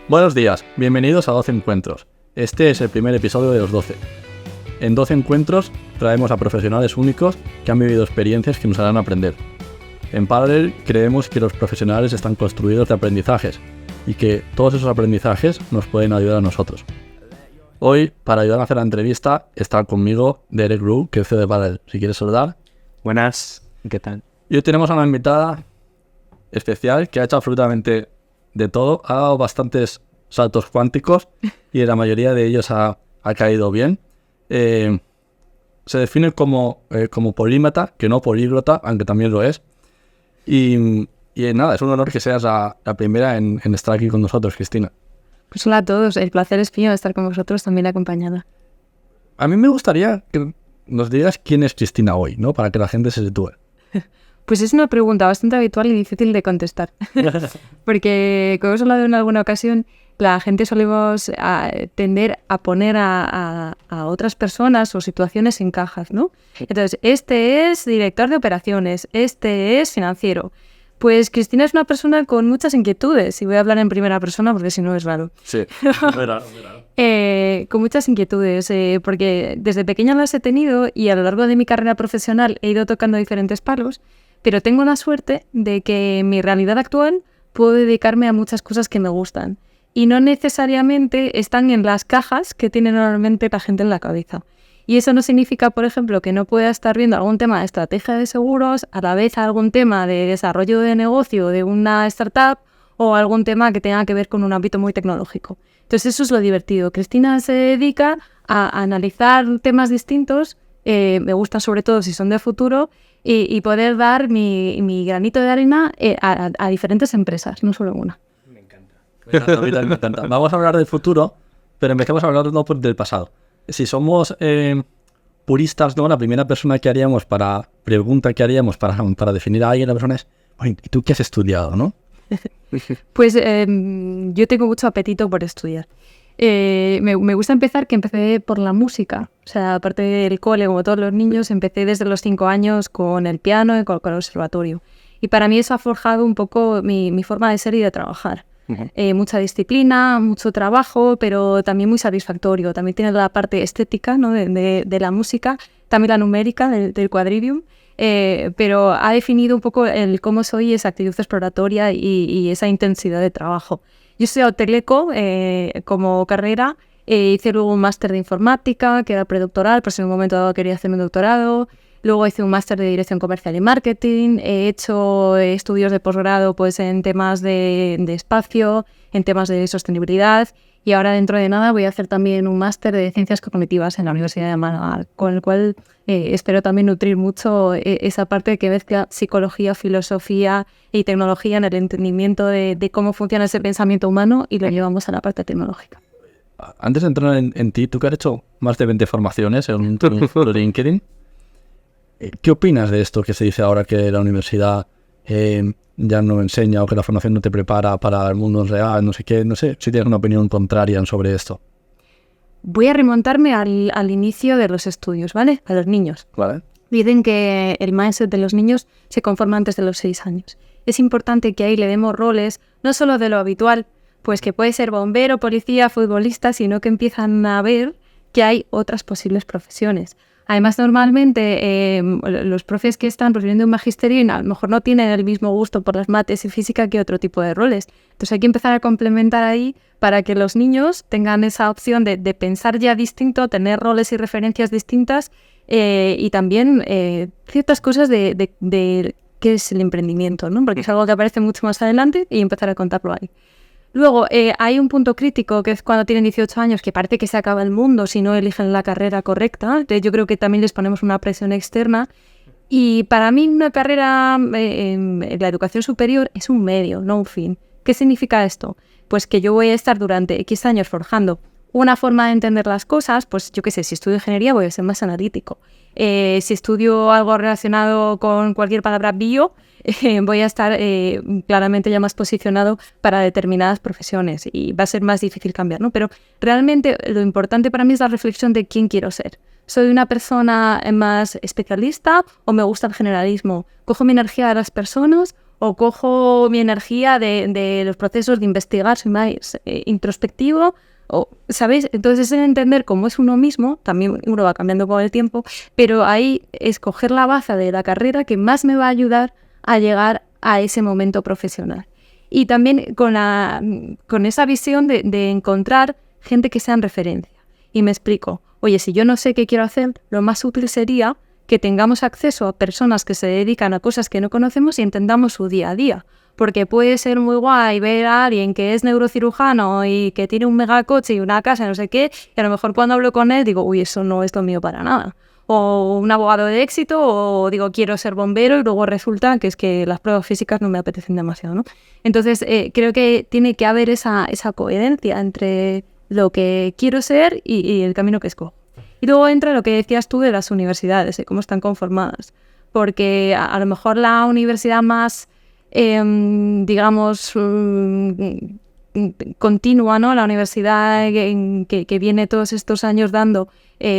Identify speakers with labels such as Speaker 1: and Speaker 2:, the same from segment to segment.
Speaker 1: Buenos días, bienvenidos a 12 Encuentros. Este es el primer episodio de los 12. En 12 Encuentros traemos a profesionales únicos que han vivido experiencias que nos harán aprender. En Parallel creemos que los profesionales están construidos de aprendizajes y que todos esos aprendizajes nos pueden ayudar a nosotros. Hoy, para ayudar a hacer la entrevista, está conmigo Derek Rue, que es CEO de Parallel. Si quieres saludar.
Speaker 2: Buenas, ¿qué tal?
Speaker 1: Y hoy tenemos a una invitada especial que ha hecho absolutamente de todo, ha dado bastantes saltos cuánticos y la mayoría de ellos ha caído bien. Se define como polímata, que no políglota, aunque también lo es. Y nada, es un honor que seas la primera en estar aquí con nosotros, Cristina.
Speaker 3: Pues hola a todos, el placer es mío estar con vosotros también acompañada.
Speaker 1: A mí me gustaría que nos digas quién es Cristina hoy, ¿no? Para que la gente se sitúe.
Speaker 3: Pues es una pregunta bastante habitual y difícil de contestar. Porque, como hemos hablado en alguna ocasión, la gente solemos tender a poner a otras personas o situaciones en cajas, ¿no? Entonces, este es director de operaciones, este es financiero. Pues Cristina es una persona con muchas inquietudes, y voy a hablar en primera persona porque si no es raro.
Speaker 1: Sí, verá.
Speaker 3: Con muchas inquietudes, porque desde pequeña las he tenido y a lo largo de mi carrera profesional he ido tocando diferentes palos, pero tengo la suerte de que en mi realidad actual puedo dedicarme a muchas cosas que me gustan y no necesariamente están en las cajas que tiene normalmente la gente en la cabeza. Y eso no significa, por ejemplo, que no pueda estar viendo algún tema de estrategia de seguros, a la vez algún tema de desarrollo de negocio de una startup o algún tema que tenga que ver con un ámbito muy tecnológico. Entonces eso es lo divertido. Cristina se dedica a analizar temas distintos, me gustan sobre todo si son de futuro, y poder dar mi granito de arena a diferentes empresas, no solo una.
Speaker 2: Me encanta.
Speaker 1: Me encanta. Vamos a hablar del futuro, pero empecemos a hablar del pasado. Si somos puristas, ¿no? La primera pregunta que haríamos para definir a alguien, la persona es, ¿y tú qué has estudiado, no?
Speaker 3: Pues yo tengo mucho apetito por estudiar. Me gusta empezar, que empecé por la música. O sea, aparte del cole, como todos los niños, empecé desde los 5 años con el piano y con el conservatorio. Y para mí eso ha forjado un poco mi forma de ser y de trabajar. Uh-huh. Mucha disciplina, mucho trabajo, pero también muy satisfactorio. También tiene la parte estética, ¿no? de la música, también la numérica del quadrivium. Pero ha definido un poco el cómo soy, esa actitud exploratoria y esa intensidad de trabajo. Yo soy Teleco como carrera, hice luego un máster de informática, que era predoctoral, pero en un momento dado quería hacerme un doctorado. Luego hice un máster de dirección comercial y marketing, he hecho estudios de posgrado pues, en temas de espacio, en temas de sostenibilidad, y ahora dentro de nada voy a hacer también un máster de ciencias cognitivas en la Universidad de Málaga, con el cual espero también nutrir mucho esa parte que mezcla psicología, filosofía y tecnología en el entendimiento de cómo funciona ese pensamiento humano y lo llevamos a la parte tecnológica.
Speaker 1: Antes de entrar en ti, tú que has hecho más de 20 formaciones en LinkedIn, ¿qué opinas de esto que se dice ahora que la universidad ya no enseña o que la formación no te prepara para el mundo real, no sé qué? No sé si tienes una opinión contraria sobre esto.
Speaker 3: Voy a remontarme al inicio de los estudios, ¿vale? A los niños.
Speaker 1: Vale.
Speaker 3: Dicen que el mindset de los niños se conforma antes de los 6 años. Es importante que ahí le demos roles, no solo de lo habitual, pues que puede ser bombero, policía, futbolista, sino que empiezan a ver que hay otras posibles profesiones. Además, normalmente los profes que están profiriendo un magisterio a lo mejor no tienen el mismo gusto por las mates y física que otro tipo de roles. Entonces hay que empezar a complementar ahí para que los niños tengan esa opción de pensar ya distinto, tener roles y referencias distintas y también ciertas cosas de qué es el emprendimiento, ¿no? Porque es algo que aparece mucho más adelante y empezar a contarlo ahí. Luego, hay un punto crítico que es cuando tienen 18 años, que parece que se acaba el mundo si no eligen la carrera correcta. Entonces, yo creo que también les ponemos una presión externa. Y para mí una carrera en la educación superior es un medio, no un fin. ¿Qué significa esto? Pues que yo voy a estar durante X años forjando una forma de entender las cosas, pues yo qué sé, si estudio ingeniería voy a ser más analítico. Si estudio algo relacionado con cualquier palabra bio, voy a estar claramente ya más posicionado para determinadas profesiones y va a ser más difícil cambiar, ¿no? Pero realmente lo importante para mí es la reflexión de quién quiero ser. ¿Soy una persona más especialista o me gusta el generalismo? ¿Cojo mi energía de las personas o cojo mi energía de los procesos de investigar, soy más introspectivo, o, ¿sabéis? Entonces es entender cómo es uno mismo, también uno va cambiando con el tiempo, pero ahí escoger la baza de la carrera que más me va a ayudar a llegar a ese momento profesional. Y también con esa visión de encontrar gente que sea en referencia. Y me explico, oye, si yo no sé qué quiero hacer, lo más útil sería que tengamos acceso a personas que se dedican a cosas que no conocemos y entendamos su día a día. Porque puede ser muy guay ver a alguien que es neurocirujano y que tiene un megacoche y una casa, no sé qué, y a lo mejor cuando hablo con él digo, uy, eso no es lo mío para nada. O un abogado de éxito, o digo, quiero ser bombero, y luego resulta que es que las pruebas físicas no me apetecen demasiado, ¿no? Entonces, creo que tiene que haber esa coherencia entre lo que quiero ser y el camino que escojo. Y luego entra lo que decías tú de las universidades, de cómo están conformadas. Porque a lo mejor la universidad más, digamos, continua, ¿no? La universidad que viene todos estos años dando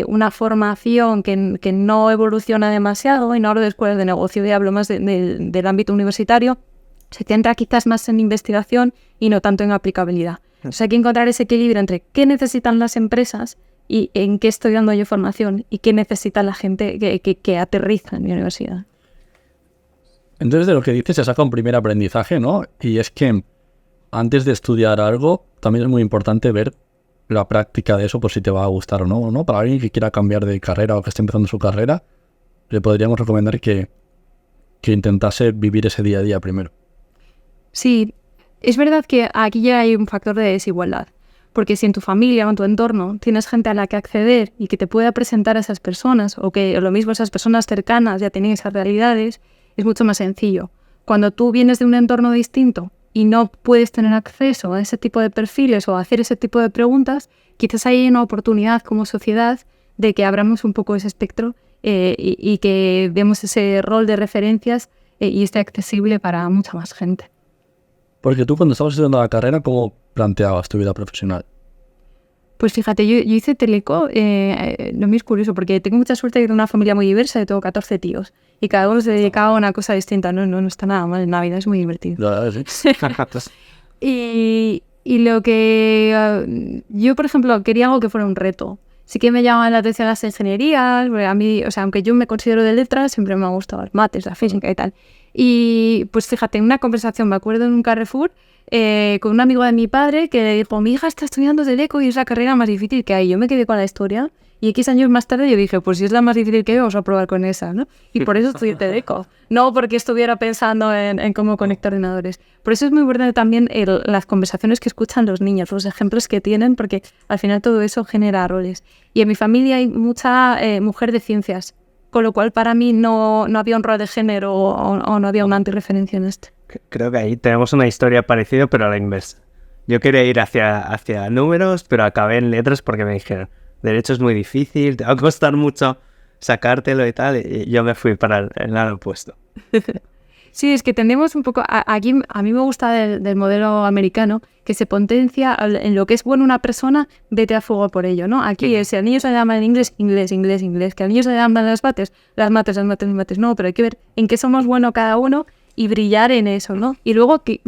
Speaker 3: una formación que no evoluciona demasiado, y no hablo de escuelas de negocio, y hablo más del ámbito universitario, se centra quizás más en investigación y no tanto en aplicabilidad. O sea, hay que encontrar ese equilibrio entre qué necesitan las empresas y en qué estoy dando yo formación y qué necesita la gente que aterriza en mi universidad.
Speaker 1: Entonces, de lo que dices se saca un primer aprendizaje, ¿no? Y es que antes de estudiar algo, también es muy importante ver la práctica de eso, por si te va a gustar o no, ¿no? Para alguien que quiera cambiar de carrera o que esté empezando su carrera, le podríamos recomendar que intentase vivir ese día a día primero.
Speaker 3: Sí, es verdad que aquí ya hay un factor de desigualdad. Porque si en tu familia o en tu entorno tienes gente a la que acceder y que te pueda presentar a esas personas, o que lo mismo esas personas cercanas ya tienen esas realidades, es mucho más sencillo. Cuando tú vienes de un entorno distinto y no puedes tener acceso a ese tipo de perfiles o a hacer ese tipo de preguntas, quizás hay una oportunidad como sociedad de que abramos un poco ese espectro y que demos ese rol de referencias y esté accesible para mucha más gente.
Speaker 1: Porque tú, cuando estabas estudiando la carrera, ¿cómo planteabas tu vida profesional?
Speaker 3: Pues fíjate, yo hice teleco, lo mío es curioso, porque tengo mucha suerte de tener una familia muy diversa, y tengo 14 tíos, y cada uno se dedicaba a una cosa distinta. No está nada mal, en Navidad es muy divertido.
Speaker 1: La verdad, sí.
Speaker 3: Y lo que yo, por ejemplo, quería algo que fuera un reto. Sí que me llamaban la atención las ingenierías, porque a mí, o sea, aunque yo me considero de letras, siempre me han gustado las mates, la física y tal. Y pues fíjate, en una conversación, me acuerdo en un Carrefour, con un amigo de mi padre que le dijo, mi hija está estudiando teleco y es la carrera más difícil que hay. Yo me quedé con la historia y X años más tarde yo dije, pues si es la más difícil que hay, vamos a probar con esa, ¿no? Y por eso estudié teleco, no porque estuviera pensando en cómo conectar ordenadores. Por eso es muy importante también las conversaciones que escuchan los niños, los ejemplos que tienen, porque al final todo eso genera roles. Y en mi familia hay mucha mujer de ciencias, con lo cual para mí no había un rol de género o no había una antirreferencia en esto.
Speaker 2: Creo que ahí tenemos una historia parecida, pero a la inversa. Yo quería ir hacia números, pero acabé en letras porque me dijeron, derecho es muy difícil, te va a costar mucho sacártelo y tal, y yo me fui para el lado opuesto.
Speaker 3: Sí, es que tendemos un poco... Aquí a mí me gusta del modelo americano, que se potencia en lo que es bueno una persona, vete a fuego por ello, ¿no? Aquí, si al niño se le llama en inglés, inglés. Que al niño se le llaman las mates. No, pero hay que ver en qué somos buenos cada uno y brillar en eso, ¿no? Y luego que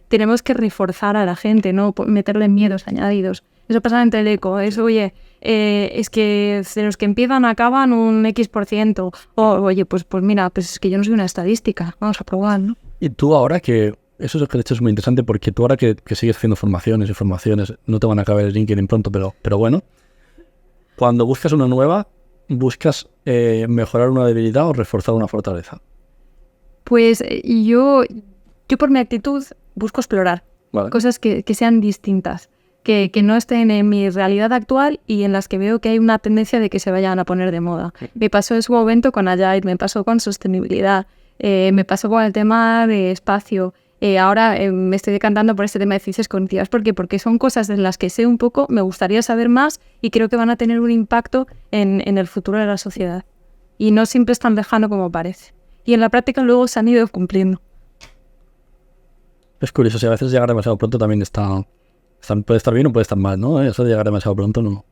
Speaker 3: tenemos que reforzar a la gente, ¿no? Meterle miedos añadidos. Eso pasa en teleco, eso, oye, es que de los que empiezan acaban un X%. O, oye, pues mira, pues es que yo no soy una estadística, vamos a probar, ¿no?
Speaker 1: Y tú ahora que... Eso es que de hecho es muy interesante, porque tú ahora que sigues haciendo formaciones, no te van a caber el LinkedIn pronto, pero bueno, cuando buscas una nueva, ¿buscas mejorar una debilidad o reforzar una fortaleza?
Speaker 3: Pues yo por mi actitud busco explorar cosas que sean distintas. Que no estén en mi realidad actual y en las que veo que hay una tendencia de que se vayan a poner de moda. Me pasó en su momento con Agile, me pasó con sostenibilidad, me pasó con el tema de espacio. Ahora me estoy decantando por este tema de ciencias cognitivas. ¿Por qué? Porque son cosas de las que sé un poco, me gustaría saber más y creo que van a tener un impacto en el futuro de la sociedad. Y no siempre es tan lejano como parece. Y en la práctica luego se han ido cumpliendo.
Speaker 1: Es curioso, si a veces llegar demasiado pronto también puede estar bien o puede estar mal, ¿no? Eso de llegar demasiado pronto no.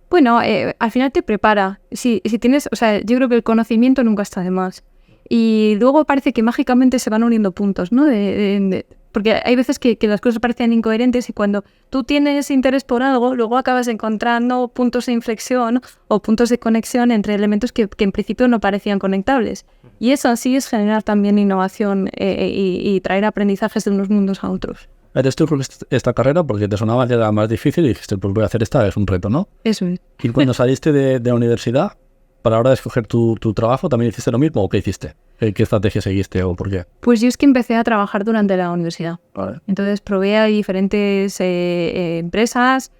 Speaker 3: Bueno, al final te prepara. Si tienes, o sea, yo creo que el conocimiento nunca está de más. y luego parece que mágicamente se van uniendo puntos, ¿no? Porque hay veces que las cosas parecen incoherentes y cuando tú tienes interés por algo, luego acabas encontrando puntos de inflexión o puntos de conexión entre elementos que en principio no parecían conectables. Y eso así es generar también innovación y traer aprendizajes de unos mundos a otros.
Speaker 1: Eres tú con esta carrera porque te sonaba que era más difícil y dijiste, pues voy a hacer esta, es un reto, ¿no?
Speaker 3: Eso es.
Speaker 1: Y cuando saliste de la universidad, para la hora de escoger tu trabajo, ¿también hiciste lo mismo o qué hiciste? ¿Qué estrategia seguiste o por qué?
Speaker 3: Pues yo es que empecé a trabajar durante la universidad.
Speaker 1: Vale.
Speaker 3: Entonces probé a diferentes empresas,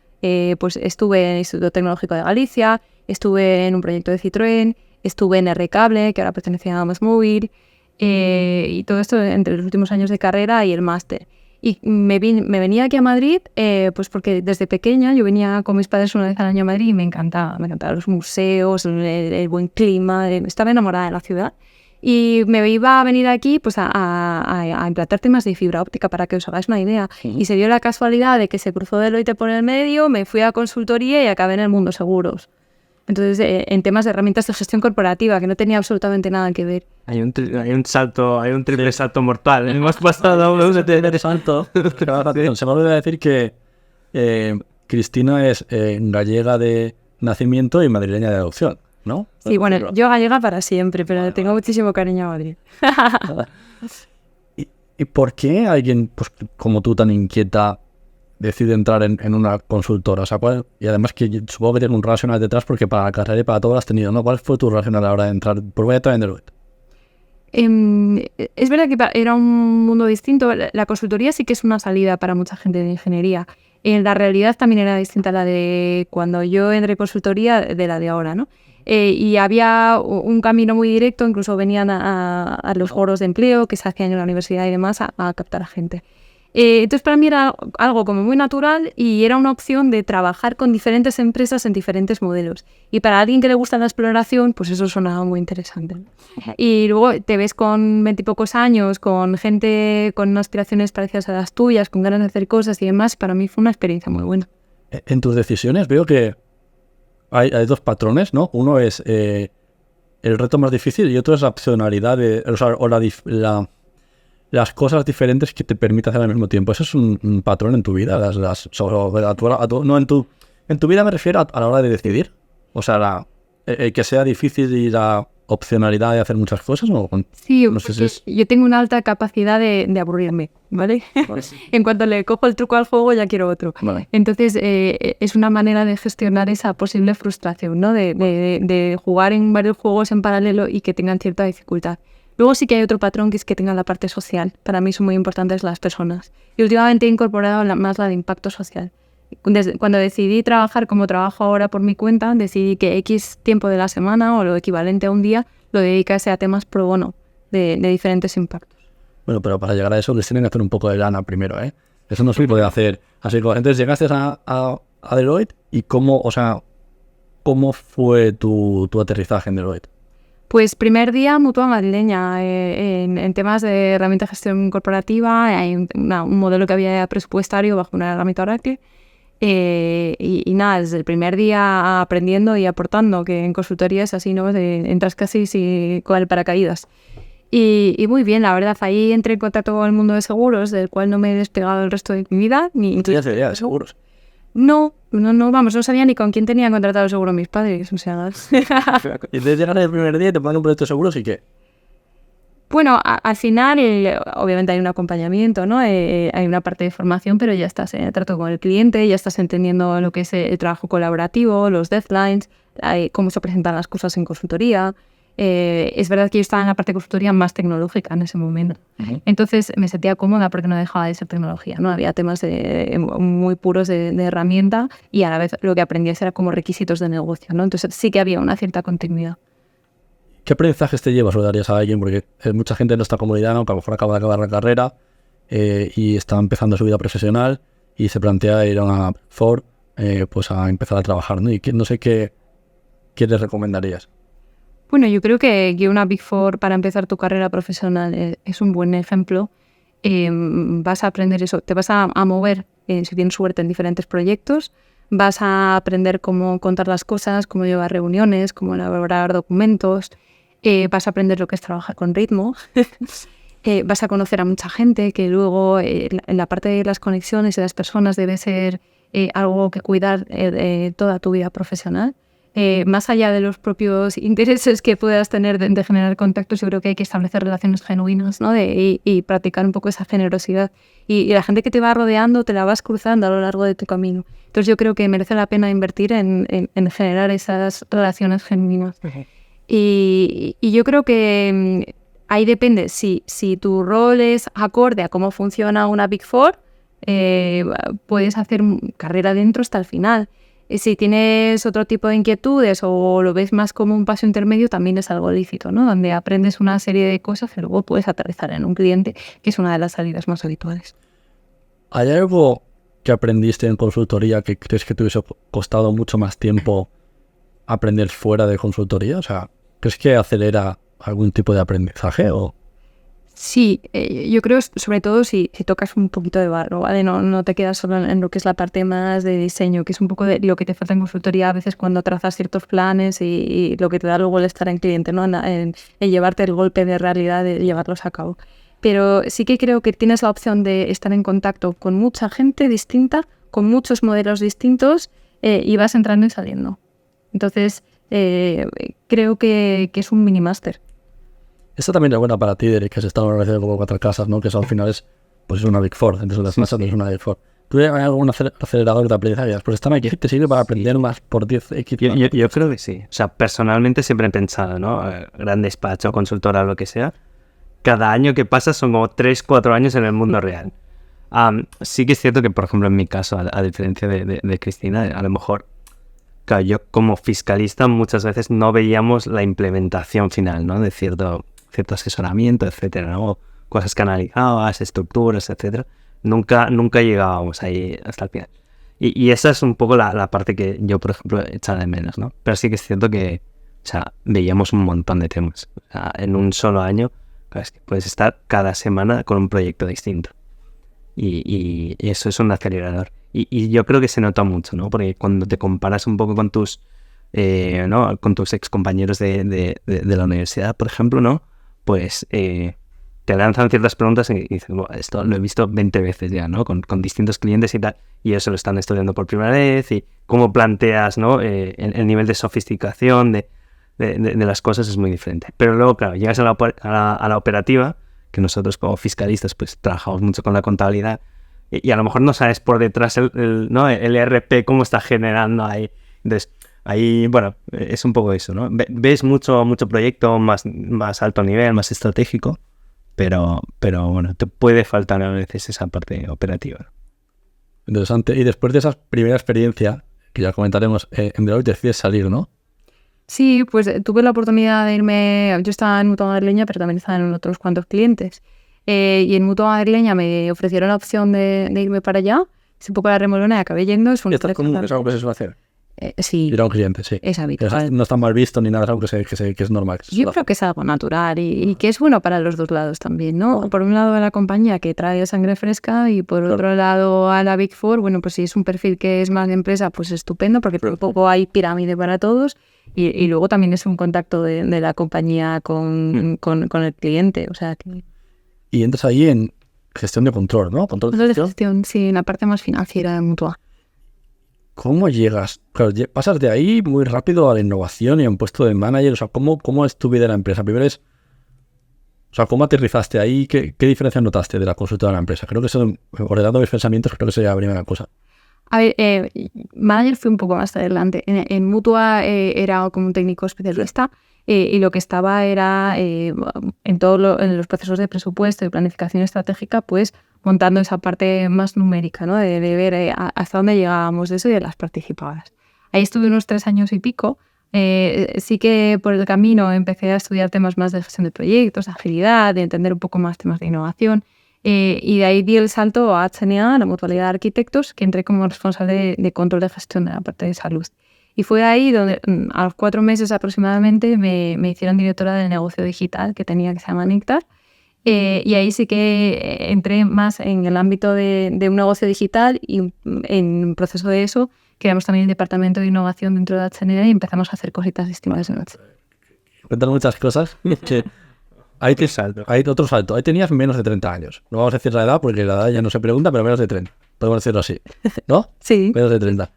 Speaker 3: pues estuve en el Instituto Tecnológico de Galicia, estuve en un proyecto de Citroën, estuve en R-Cable, que ahora pertenecía a MásMóvil, y todo esto entre los últimos años de carrera y el máster. Y me venía aquí a Madrid, pues porque desde pequeña yo venía con mis padres una vez al año a Madrid y me encantaban los museos, el buen clima, estaba enamorada de la ciudad. Y me iba a venir aquí pues a implantar temas de fibra óptica para que os hagáis una idea. Y se dio la casualidad de que se cruzó Deloitte por el medio, me fui a consultoría y acabé en el mundo seguros. Entonces, en temas de herramientas de gestión corporativa, que no tenía absolutamente nada que ver.
Speaker 2: Hay un triple salto mortal. Hemos pasado un triple salto.
Speaker 1: Se me olvidó decir que Cristina es gallega de nacimiento y madrileña de adopción, ¿no?
Speaker 3: Sí, bueno, yo gallega para siempre, pero tengo muchísimo cariño a Madrid.
Speaker 1: ¿Y por qué alguien pues, como tú tan inquieta decide entrar en una consultora? O sea, y además que supongo que tiene un racional detrás porque para la carrera y para todo lo has tenido, ¿no? ¿Cuál fue tu racional a la hora de entrar? Pues voy a entrar en Deloitte.
Speaker 3: Es verdad que era un mundo distinto. La consultoría sí que es una salida para mucha gente de ingeniería. La realidad también era distinta a la de cuando yo entré en consultoría de la de ahora, ¿no? Y había un camino muy directo, incluso venían a los foros de empleo que se hacían en la universidad y demás a captar a gente. Entonces para mí era algo como muy natural y era una opción de trabajar con diferentes empresas en diferentes modelos. Y para alguien que le gusta la exploración, pues eso sonaba muy interesante. Y luego te ves con 20 y pocos años, con gente con aspiraciones parecidas a las tuyas, con ganas de hacer cosas y demás. Para mí fue una experiencia muy buena.
Speaker 1: En tus decisiones veo que hay dos patrones, ¿no? Uno es el reto más difícil y otro es la opcionalidad, las cosas diferentes que te permite hacer al mismo tiempo. Eso es un patrón en tu vida. No, en tu vida me refiero a la hora de decidir. O sea, el que sea difícil y la opcionalidad de hacer muchas cosas.
Speaker 3: Sí,
Speaker 1: no sé si es...
Speaker 3: yo tengo una alta capacidad de aburrirme, ¿vale? En cuanto le cojo el truco al juego ya quiero otro.
Speaker 1: Vale.
Speaker 3: Entonces es una manera de gestionar esa posible frustración, ¿no? De jugar en varios juegos en paralelo y que tengan cierta dificultad. Luego sí que hay otro patrón que es que tengan la parte social. Para mí son muy importantes las personas. Y últimamente he incorporado más la de impacto social. Cuando decidí trabajar como trabajo ahora por mi cuenta, decidí que X tiempo de la semana o lo equivalente a un día lo dedicase a temas pro bono de diferentes impactos.
Speaker 1: Bueno, pero para llegar a eso les tienen que hacer un poco de lana primero, ¿eh? Eso no se puede hacer. Así que entonces llegaste a Deloitte y ¿cómo fue tu aterrizaje en Deloitte?
Speaker 3: Pues primer día mutua madrileña en temas de herramienta de gestión corporativa. Hay un modelo que había presupuestario bajo una herramienta Oracle. Y nada, desde el primer día aprendiendo y aportando, que en consultoría es así, ¿no? Entras casi con el paracaídas. Y muy bien, la verdad, ahí entré en contacto con el mundo de seguros, del cual no me he despegado el resto de mi vida.
Speaker 1: ¿No tenías idea de seguros?
Speaker 3: No, vamos, no sabía ni con quién tenían contratado el seguro mis padres, o sea...
Speaker 1: Y entonces llegas el primer día y te ponen un proyecto de seguros y ¿qué?
Speaker 3: Bueno, al final, obviamente hay un acompañamiento, ¿no? Hay una parte de formación, pero ya estás en trato con el cliente, ya estás entendiendo lo que es el trabajo colaborativo, los deadlines, cómo se presentan las cosas en consultoría. Es verdad que yo estaba en la parte de consultoría más tecnológica en ese momento. Uh-huh. Entonces me sentía cómoda porque no dejaba de ser tecnología, ¿no? Había temas muy puros de herramienta y a la vez lo que aprendías era como requisitos de negocio, ¿no? Entonces sí que había una cierta continuidad.
Speaker 1: ¿Qué aprendizajes te llevas o le darías a alguien? Porque hay mucha gente en nuestra comunidad, ¿no? Que a lo mejor acaba de acabar la carrera y está empezando su vida profesional y se plantea ir a una Ford pues a empezar a trabajar, ¿no? Y no sé qué les recomendarías.
Speaker 3: Bueno, yo creo que una Big Four para empezar tu carrera profesional es un buen ejemplo. Vas a aprender eso, te vas a mover, si tienes suerte, en diferentes proyectos. Vas a aprender cómo contar las cosas, cómo llevar reuniones, cómo elaborar documentos. vas a aprender lo que es trabajar con ritmo, vas a conocer a mucha gente, que luego en la parte de las conexiones de las personas debe ser algo que cuidar toda tu vida profesional. Más allá de los propios intereses que puedas tener de generar contactos, yo creo que hay que establecer relaciones genuinas, ¿no? Y practicar un poco esa generosidad. Y la gente que te va rodeando te la vas cruzando a lo largo de tu camino. Entonces yo creo que merece la pena invertir en generar esas relaciones genuinas. Uh-huh. Y yo creo que ahí depende, si tu rol es acorde a cómo funciona una Big Four, puedes hacer carrera dentro hasta el final. Si tienes otro tipo de inquietudes o lo ves más como un paso intermedio, también es algo lícito, ¿no? Donde aprendes una serie de cosas que luego puedes aterrizar en un cliente, que es una de las salidas más habituales.
Speaker 1: ¿Hay algo que aprendiste en consultoría que crees que te hubiese costado mucho más tiempo aprender fuera de consultoría? O sea, ¿crees que acelera algún tipo de aprendizaje o...?
Speaker 3: Sí, yo creo sobre todo si tocas un poquito de barro, ¿vale? No te quedas solo en lo que es la parte más de diseño, que es un poco de lo que te falta en consultoría a veces cuando trazas ciertos planes y lo que te da luego el estar en cliente, ¿no? En llevarte el golpe de realidad de llevarlos a cabo. Pero sí que creo que tienes la opción de estar en contacto con mucha gente distinta, con muchos modelos distintos y vas entrando y saliendo. Entonces, creo que es un mini máster.
Speaker 1: Esta también es buena para ti, Derek, que has estado en una organización como 4 casas, ¿no? Que eso al final es una Big Four. Entonces las casas no es una Big Four. ¿Tú hay algún acelerador de aprendizaje? Pues están aquí, te sirve para aprender más por 10x.
Speaker 2: Yo creo que sí. O sea, personalmente siempre he pensado, ¿no? Gran despacho, consultora, lo que sea. Cada año que pasa son como 3-4 años en el mundo real. Sí que es cierto que, por ejemplo, en mi caso, a diferencia de Cristina, a lo mejor, claro, yo como fiscalista muchas veces no veíamos la implementación final, ¿no? De cierto asesoramiento, etcétera, ¿no? Cosas que analizabas, estructuras, etcétera. Nunca llegábamos ahí hasta el final. Y esa es un poco la parte que yo, por ejemplo, echaba de menos, ¿no? Pero sí que es cierto que, o sea, veíamos un montón de temas. O sea, en un solo año, es que puedes estar cada semana con un proyecto distinto. Y eso es un acelerador. Y yo creo que se nota mucho, ¿no? Porque cuando te comparas un poco con tus, ¿no? Con tus excompañeros de la universidad, por ejemplo, ¿no? Pues te lanzan ciertas preguntas y dices, bueno, esto lo he visto 20 veces ya, ¿no? Con distintos clientes y tal, y ellos se lo están estudiando por primera vez, y cómo planteas, ¿no? El nivel de sofisticación de las cosas es muy diferente. Pero luego, claro, llegas a la operativa, que nosotros como fiscalistas pues trabajamos mucho con la contabilidad, y a lo mejor no sabes por detrás ¿no? el ERP cómo está generando ahí. Entonces, ahí, bueno, es un poco eso, ¿no? Ves mucho proyecto más alto nivel, más estratégico, pero bueno, te puede faltar a veces esa parte operativa.
Speaker 1: Interesante. Y después de esa primera experiencia, que ya comentaremos, en Deloitte decides salir, ¿no?
Speaker 3: Sí, pues tuve la oportunidad de irme. Yo estaba en Mutua Madrileña, pero también estaba en otros cuantos clientes. Y en Mutua Madrileña me ofrecieron la opción de irme para allá. Es un poco la remolona y acabé yendo. Es
Speaker 1: ¿Estás común? ¿Es algo que se suele hacer?
Speaker 3: Sí.
Speaker 1: Ir a un cliente, sí.
Speaker 3: Es habitual.
Speaker 1: No está mal visto ni nada, es algo que es normal.
Speaker 3: Yo creo que es algo natural y que es bueno para los dos lados también, ¿no? Por un lado a la compañía que trae sangre fresca y por otro lado a la Big Four, bueno, pues si es un perfil que es más de empresa, pues estupendo, porque tampoco hay pirámide para todos y luego también es un contacto de la compañía con el cliente, o sea que...
Speaker 1: Y entras ahí en gestión de control, ¿no?
Speaker 3: Control de gestión, sí, en la parte más financiera de Mutua.
Speaker 1: ¿Cómo llegas? Claro, pasas de ahí muy rápido a la innovación y a un puesto de manager. O sea, ¿cómo es tu vida en la empresa? Primero es, o sea, ¿cómo aterrizaste ahí? ¿Qué diferencia notaste de la consultora de la empresa? Creo que eso, ordenando mis pensamientos, creo que sería la primera cosa.
Speaker 3: A ver, manager fue un poco más adelante. En Mutua era como un técnico especialista y lo que estaba era en los procesos de presupuesto y planificación estratégica, pues montando esa parte más numérica, ¿no? De ver hasta dónde llegábamos de eso y de las participadas. Ahí estuve unos 3 años y pico. Sí que por el camino empecé a estudiar temas más de gestión de proyectos, de agilidad, de entender un poco más temas de innovación. Y de ahí di el salto a HNA, la Mutualidad de Arquitectos, que entré como responsable de control de gestión de la parte de salud. Y fue ahí donde a los 4 meses aproximadamente me hicieron directora del negocio digital que tenía, que se llama Néctar. Y ahí sí que entré más en el ámbito de un negocio digital y en proceso de eso creamos también el departamento de innovación dentro de HNA y empezamos a hacer cositas distintas de noche.
Speaker 1: cuentan muchas cosas. Que ahí, hay otro salto. Ahí tenías menos de 30 años. No vamos a decir la edad porque la edad ya no se pregunta, pero menos de 30. Podemos decirlo así, ¿no?
Speaker 3: Sí.
Speaker 1: Menos de 30.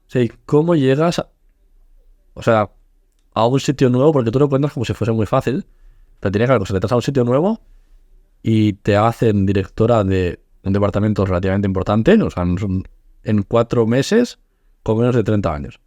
Speaker 1: Sí, ¿cómo llegas a un sitio nuevo? Porque tú lo cuentas como si fuese muy fácil. Pero tiene que haber cosas. Te estás a un sitio nuevo y te hacen directora de un departamento relativamente importante, o sea, en 4 meses con menos de 30 años.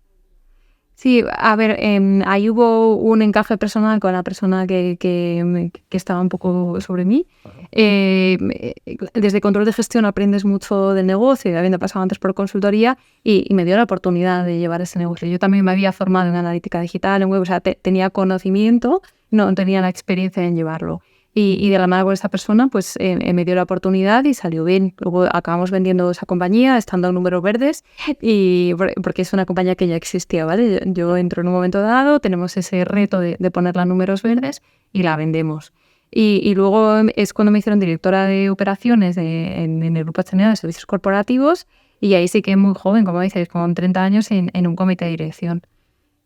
Speaker 3: Sí, a ver, ahí hubo un encaje personal con la persona que estaba un poco sobre mí. Desde control de gestión aprendes mucho del negocio, habiendo pasado antes por consultoría, y me dio la oportunidad de llevar ese negocio. Yo también me había formado en analítica digital, en web, o sea, tenía conocimiento, no tenía la experiencia en llevarlo. Y de la mano con esa persona, pues me dio la oportunidad y salió bien. Luego acabamos vendiendo esa compañía, estando en números verdes, y porque es una compañía que ya existía, ¿vale? Yo entro en un momento dado, tenemos ese reto de ponerla en números verdes y la vendemos. Y luego es cuando me hicieron directora de operaciones en el Grupo H&A de Servicios Corporativos, y ahí sí que muy joven, como dices, con 30 años en un comité de dirección.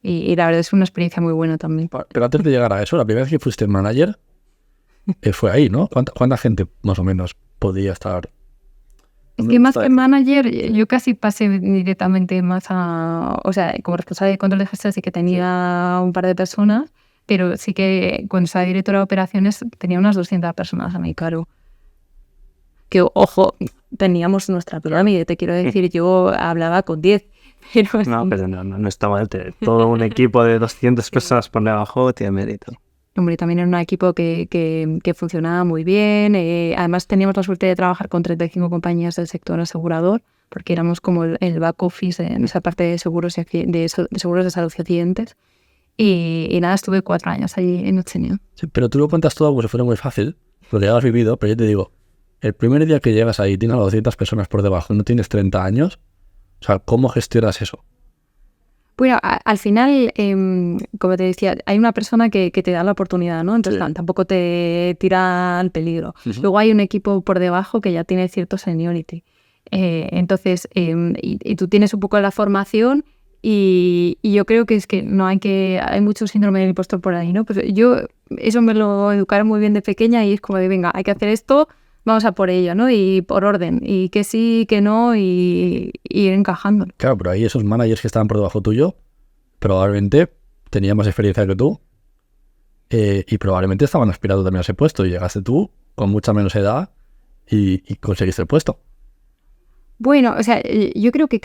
Speaker 3: Y la verdad es una experiencia muy buena también.
Speaker 1: Pero antes de llegar a eso, la primera vez que fuiste manager fue ahí, ¿no? ¿Cuánta gente más o menos podía estar?
Speaker 3: Es que más que manager, yo casi pasé directamente más a... O sea, como responsable de control de gestión sí que tenía un par de personas, pero sí que cuando estaba directora de operaciones tenía unas 200 personas a mi cargo. Que, ojo, teníamos nuestra pirámide, te quiero decir, yo hablaba con 10. Pero
Speaker 2: no está mal. Todo un equipo de 200 personas por debajo tiene mérito.
Speaker 3: Hombre, también era un equipo que funcionaba muy bien. Además, teníamos la suerte de trabajar con 35 compañías del sector asegurador, porque éramos como el back office en esa parte de seguros de seguros de salud y accidentes. Y nada, estuve 4 años allí en H&A.
Speaker 1: Sí, pero tú lo cuentas todo como si fuera muy fácil, porque ya lo has vivido, pero yo te digo, el primer día que llegas ahí, tienes a 200 personas por debajo y no tienes 30 años, o sea, ¿cómo gestionas eso?
Speaker 3: Bueno, al final, como te decía, hay una persona que te da la oportunidad, ¿no? Entonces tampoco te tira al peligro. Luego hay un equipo por debajo que ya tiene cierto seniority. Entonces, y tú tienes un poco la formación y yo creo que es que hay mucho síndrome del impostor por ahí, ¿no? Pues yo eso me lo educaron muy bien de pequeña y es como de, venga, hay que hacer esto, vamos a por ello, ¿no? Y por orden, y que sí, que no, y ir encajando.
Speaker 1: Claro, pero ahí esos managers que estaban por debajo tuyo probablemente tenían más experiencia que tú y probablemente estaban aspirando también a ese puesto y llegaste tú con mucha menos edad y conseguiste el puesto.
Speaker 3: Bueno, o sea, yo creo que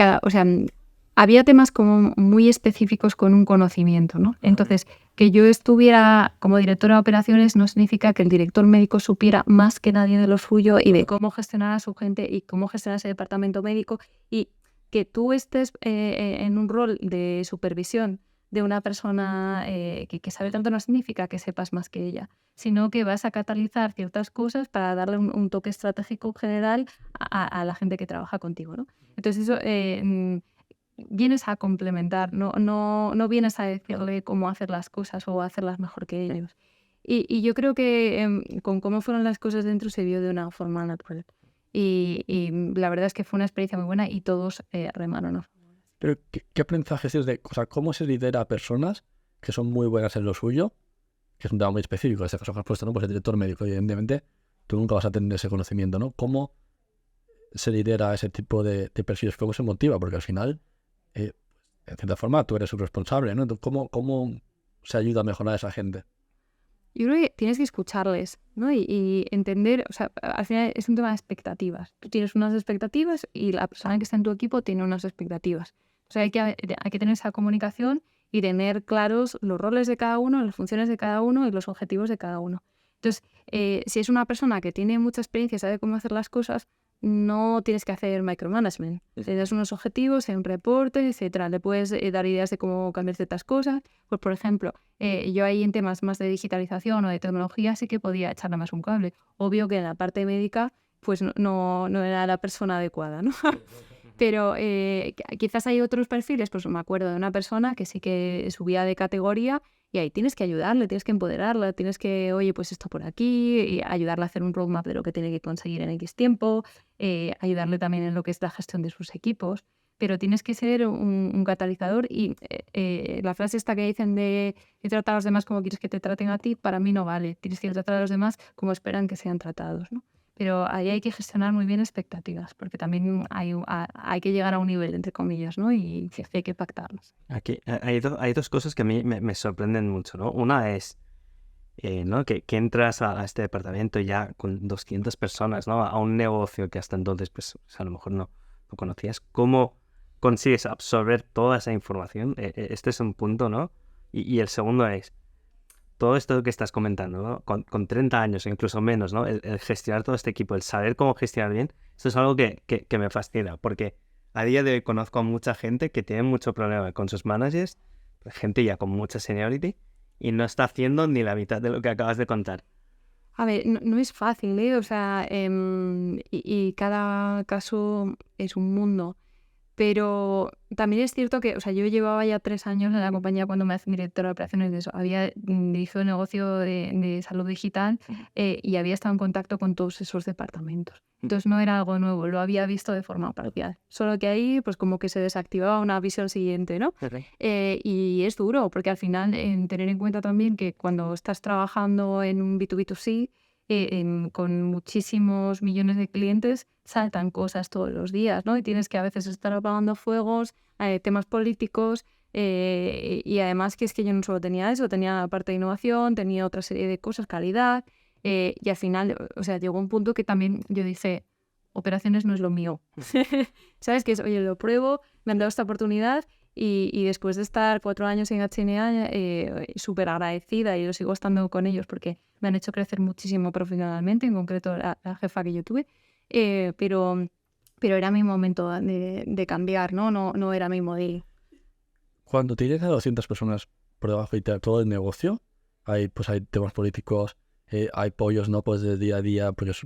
Speaker 3: había temas como muy específicos con un conocimiento, ¿no? Entonces, que yo estuviera como directora de operaciones no significa que el director médico supiera más que nadie de lo suyo y de cómo gestionar a su gente y cómo gestionar ese departamento médico, y que tú estés en un rol de supervisión de una persona que sabe tanto no significa que sepas más que ella, sino que vas a catalizar ciertas cosas para darle un toque estratégico general a la gente que trabaja contigo, ¿no? Entonces eso... vienes a complementar, no vienes a decirle cómo hacer las cosas o hacerlas mejor que ellos. Y yo creo que con cómo fueron las cosas dentro se vio de una forma natural. Y la verdad es que fue una experiencia muy buena y todos remaron, ¿no?
Speaker 1: Pero, ¿qué aprendizajes es cómo se lidera a personas que son muy buenas en lo suyo? Que es un tema muy específico, en este caso que has puesto, ¿no? Pues el director médico, evidentemente, tú nunca vas a tener ese conocimiento, ¿no? ¿Cómo se lidera ese tipo de perfiles? ¿Cómo se motiva? Porque al final... en cierta forma, tú eres su responsable, ¿no? Entonces, ¿cómo se ayuda a mejorar a esa gente?
Speaker 3: Yo creo que tienes que escucharles, ¿no? Y entender, o sea, al final es un tema de expectativas. Tú tienes unas expectativas y la persona que está en tu equipo tiene unas expectativas. O sea, hay que tener esa comunicación y tener claros los roles de cada uno, las funciones de cada uno y los objetivos de cada uno. Entonces, si es una persona que tiene mucha experiencia, sabe cómo hacer las cosas, no tienes que hacer micromanagement. Le das unos objetivos, un reporte, etcétera. Le puedes dar ideas de cómo cambiar ciertas cosas. Pues, por ejemplo, yo ahí en temas más de digitalización o de tecnología sí que podía echarle más un cable. Obvio que en la parte médica pues no era la persona adecuada, ¿no? Pero quizás hay otros perfiles, pues me acuerdo de una persona que sí que subía de categoría y ahí tienes que ayudarle, tienes que empoderarla, tienes que, oye, pues esto por aquí, y ayudarle a hacer un roadmap de lo que tiene que conseguir en X tiempo, ayudarle también en lo que es la gestión de sus equipos. pero tienes que ser un catalizador y la frase esta que dicen de tratar a los demás como quieres que te traten a ti, para mí no vale. Tienes que tratar a los demás como esperan que sean tratados, ¿no? Pero ahí hay que gestionar muy bien expectativas, porque también hay que llegar a un nivel, entre comillas, ¿no? Y hay que pactarlas.
Speaker 2: Aquí hay dos cosas que a mí me sorprenden mucho, ¿no? Una es ¿no? que entras a este departamento ya con 200 personas, ¿no? A un negocio que hasta entonces pues a lo mejor no conocías. ¿Cómo consigues absorber toda esa información? Este es un punto, ¿no? Y el segundo es todo esto que estás comentando, ¿no? Con 30 años o incluso menos, ¿no? El gestionar todo este equipo, el saber cómo gestionar bien, esto es algo que me fascina, porque a día de hoy conozco a mucha gente que tiene mucho problema con sus managers, gente ya con mucha seniority, y no está haciendo ni la mitad de lo que acabas de contar.
Speaker 3: A ver, no es fácil, ¿eh? O sea, y cada caso es un mundo. Pero también es cierto que, o sea, yo llevaba ya 3 años en la compañía cuando me hacía directora de operaciones de eso. Había dirigido el negocio de salud digital y había estado en contacto con todos esos departamentos. Entonces no era algo nuevo, lo había visto de forma parcial. Solo que ahí, pues como que se desactivaba una visión siguiente, ¿no? Y es duro, porque al final, tener en cuenta también que cuando estás trabajando en un B2B2C, con muchísimos millones de clientes, saltan cosas todos los días, ¿no? Y tienes que a veces estar apagando fuegos, temas políticos, y además que es que yo no solo tenía eso, tenía la parte de innovación, tenía otra serie de cosas, calidad, y al final, o sea, llegó un punto que también yo dije, operaciones no es lo mío. ¿Sabes? Que es, oye, lo pruebo, me han dado esta oportunidad y después de estar 4 años en HNA, súper agradecida y lo sigo estando con ellos porque me han hecho crecer muchísimo profesionalmente, en concreto la jefa que yo tuve, pero era mi momento de cambiar, ¿no? No era mi modelo.
Speaker 1: Cuando tienes a 200 personas por debajo y todo el negocio, hay temas políticos, hay pollos, ¿no? Pues de día a día, pues,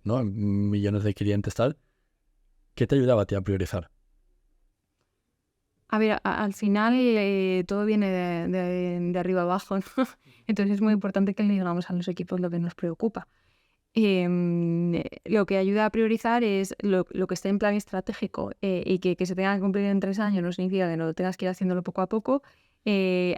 Speaker 1: ¿no? Millones de clientes, tal. ¿Qué te ayudaba a ti a priorizar?
Speaker 3: A ver, al final todo viene de arriba abajo, ¿no? Entonces es muy importante que le digamos a los equipos lo que nos preocupa. Lo que ayuda a priorizar es lo que esté en plan estratégico y que se tenga que cumplir en 3 años no significa que no tengas que ir haciéndolo poco a poco.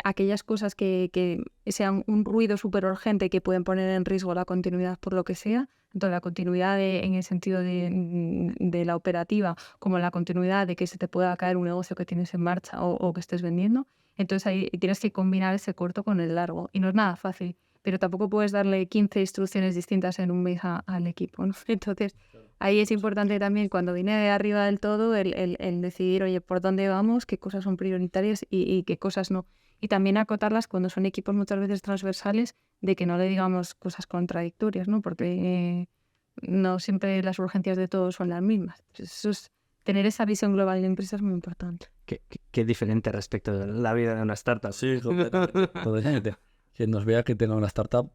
Speaker 3: Aquellas cosas que sean un ruido súper urgente que pueden poner en riesgo la continuidad por lo que sea, tanto la continuidad en el sentido de la operativa como la continuidad de que se te pueda caer un negocio que tienes en marcha o que estés vendiendo. Entonces ahí tienes que combinar ese corto con el largo y no es nada fácil, pero tampoco puedes darle 15 instrucciones distintas en un mes al equipo, ¿no? Entonces ahí es importante también cuando viene de arriba del todo el decidir, oye, por dónde vamos, qué cosas son prioritarias y qué cosas no. Y también acotarlas cuando son equipos muchas veces transversales, de que no le digamos cosas contradictorias, ¿no? Porque no siempre las urgencias de todos son las mismas. Eso es, tener esa visión global de la empresa es muy importante.
Speaker 2: Qué diferente respecto de la vida de una startup.
Speaker 1: Sí, totalmente. Quien nos vea que tenga una startup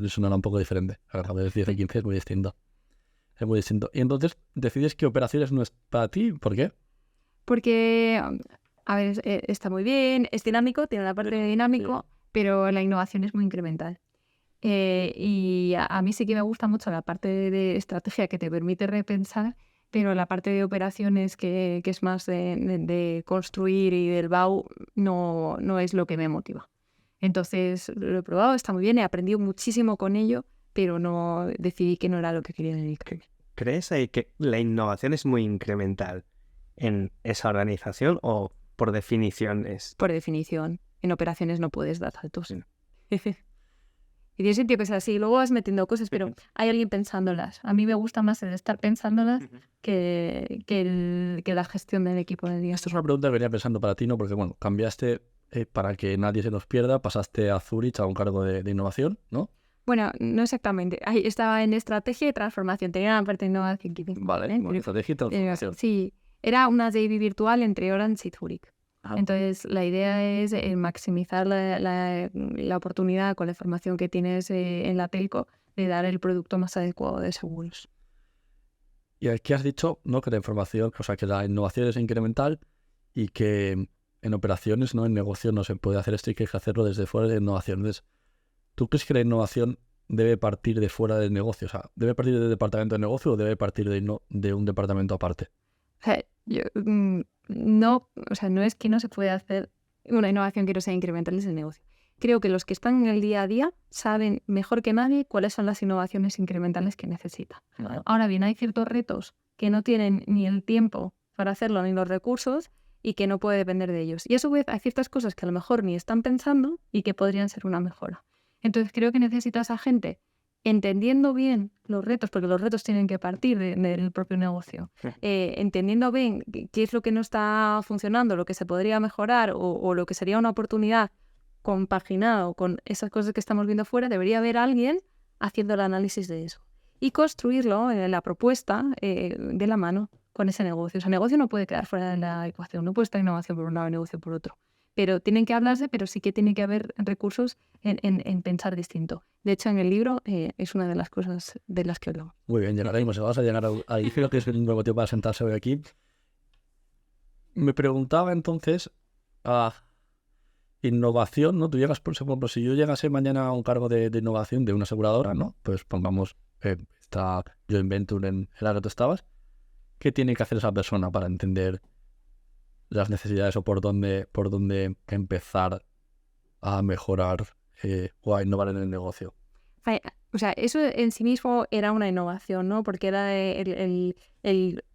Speaker 1: sonará un poco diferente. A ver, 10 o 15 es muy distinto. Es muy distinto. Y entonces decides que operaciones no es para ti. ¿Por qué?
Speaker 3: Porque, a ver, está muy bien, es dinámico, tiene la parte de dinámico, pero la innovación es muy incremental. Y a mí sí que me gusta mucho la parte de estrategia que te permite repensar, pero la parte de operaciones que es más de construir y del BAU no es lo que me motiva. Entonces lo he probado, está muy bien, he aprendido muchísimo con ello, pero no decidí que no era lo que quería dedicarme.
Speaker 2: ¿Crees ahí que la innovación es muy incremental en esa organización o por definición es?
Speaker 3: Por definición, en operaciones no puedes dar saltos. Y tiene sentido que sea así. Luego vas metiendo cosas, pero hay alguien pensándolas. A mí me gusta más el estar pensándolas que la gestión del equipo del día.
Speaker 1: Esta es una pregunta que venía pensando para ti, ¿no? Porque, bueno, cambiaste para que nadie se nos pierda, pasaste a Zurich a un cargo de innovación, ¿no?
Speaker 3: Bueno, no exactamente. Ahí estaba en estrategia y transformación. Tenía una parte de innovación.
Speaker 1: Vale, bueno, estrategia y transformación.
Speaker 3: Sí, era una JV virtual entre Orange y Zurich.
Speaker 1: Ajá.
Speaker 3: Entonces, la idea es maximizar la oportunidad con la información que tienes en la telco de dar el producto más adecuado de seguros.
Speaker 1: Y aquí has dicho, ¿no? Que la información, o sea, que la innovación es incremental y que en operaciones, ¿no? En negocio no se puede hacer esto y que hay que hacerlo desde fuera de innovación. Entonces, ¿tú crees que la innovación debe partir de fuera del negocio? O sea, ¿debe partir del departamento de negocio o debe partir de un departamento aparte?
Speaker 3: O sea, no es que no se pueda hacer una innovación que no sea incremental en el negocio. Creo que los que están en el día a día saben mejor que nadie cuáles son las innovaciones incrementales que necesitan. Ahora bien, hay ciertos retos que no tienen ni el tiempo para hacerlo ni los recursos y que no puede depender de ellos. Y a su vez hay ciertas cosas que a lo mejor ni están pensando y que podrían ser una mejora. Entonces creo que necesitas a gente entendiendo bien los retos, porque los retos tienen que partir del propio negocio, entendiendo bien qué es lo que no está funcionando, lo que se podría mejorar o lo que sería una oportunidad compaginado con esas cosas que estamos viendo fuera, debería haber alguien haciendo el análisis de eso y construirlo en la propuesta de la mano con ese negocio. O sea, el negocio no puede quedar fuera de la ecuación, no puede estar innovación por un lado y negocio por otro. Pero tienen que hablarse, pero sí que tiene que haber recursos en pensar distinto. De hecho, en el libro es una de las cosas de las que hablamos.
Speaker 1: Muy bien, llegaremos. Vamos a llegar ahí. Creo que es el nuevo motivo para sentarse hoy aquí. Me preguntaba entonces a innovación, ¿no? Tú llegas, por ejemplo, si yo llegase mañana a un cargo de innovación de una aseguradora, ¿no? Pues pongamos, yo invento en la que tú estabas. ¿Qué tiene que hacer esa persona para entender las necesidades o por dónde empezar a mejorar o a innovar en el negocio?
Speaker 3: O sea, eso en sí mismo era una innovación, ¿no? Porque era el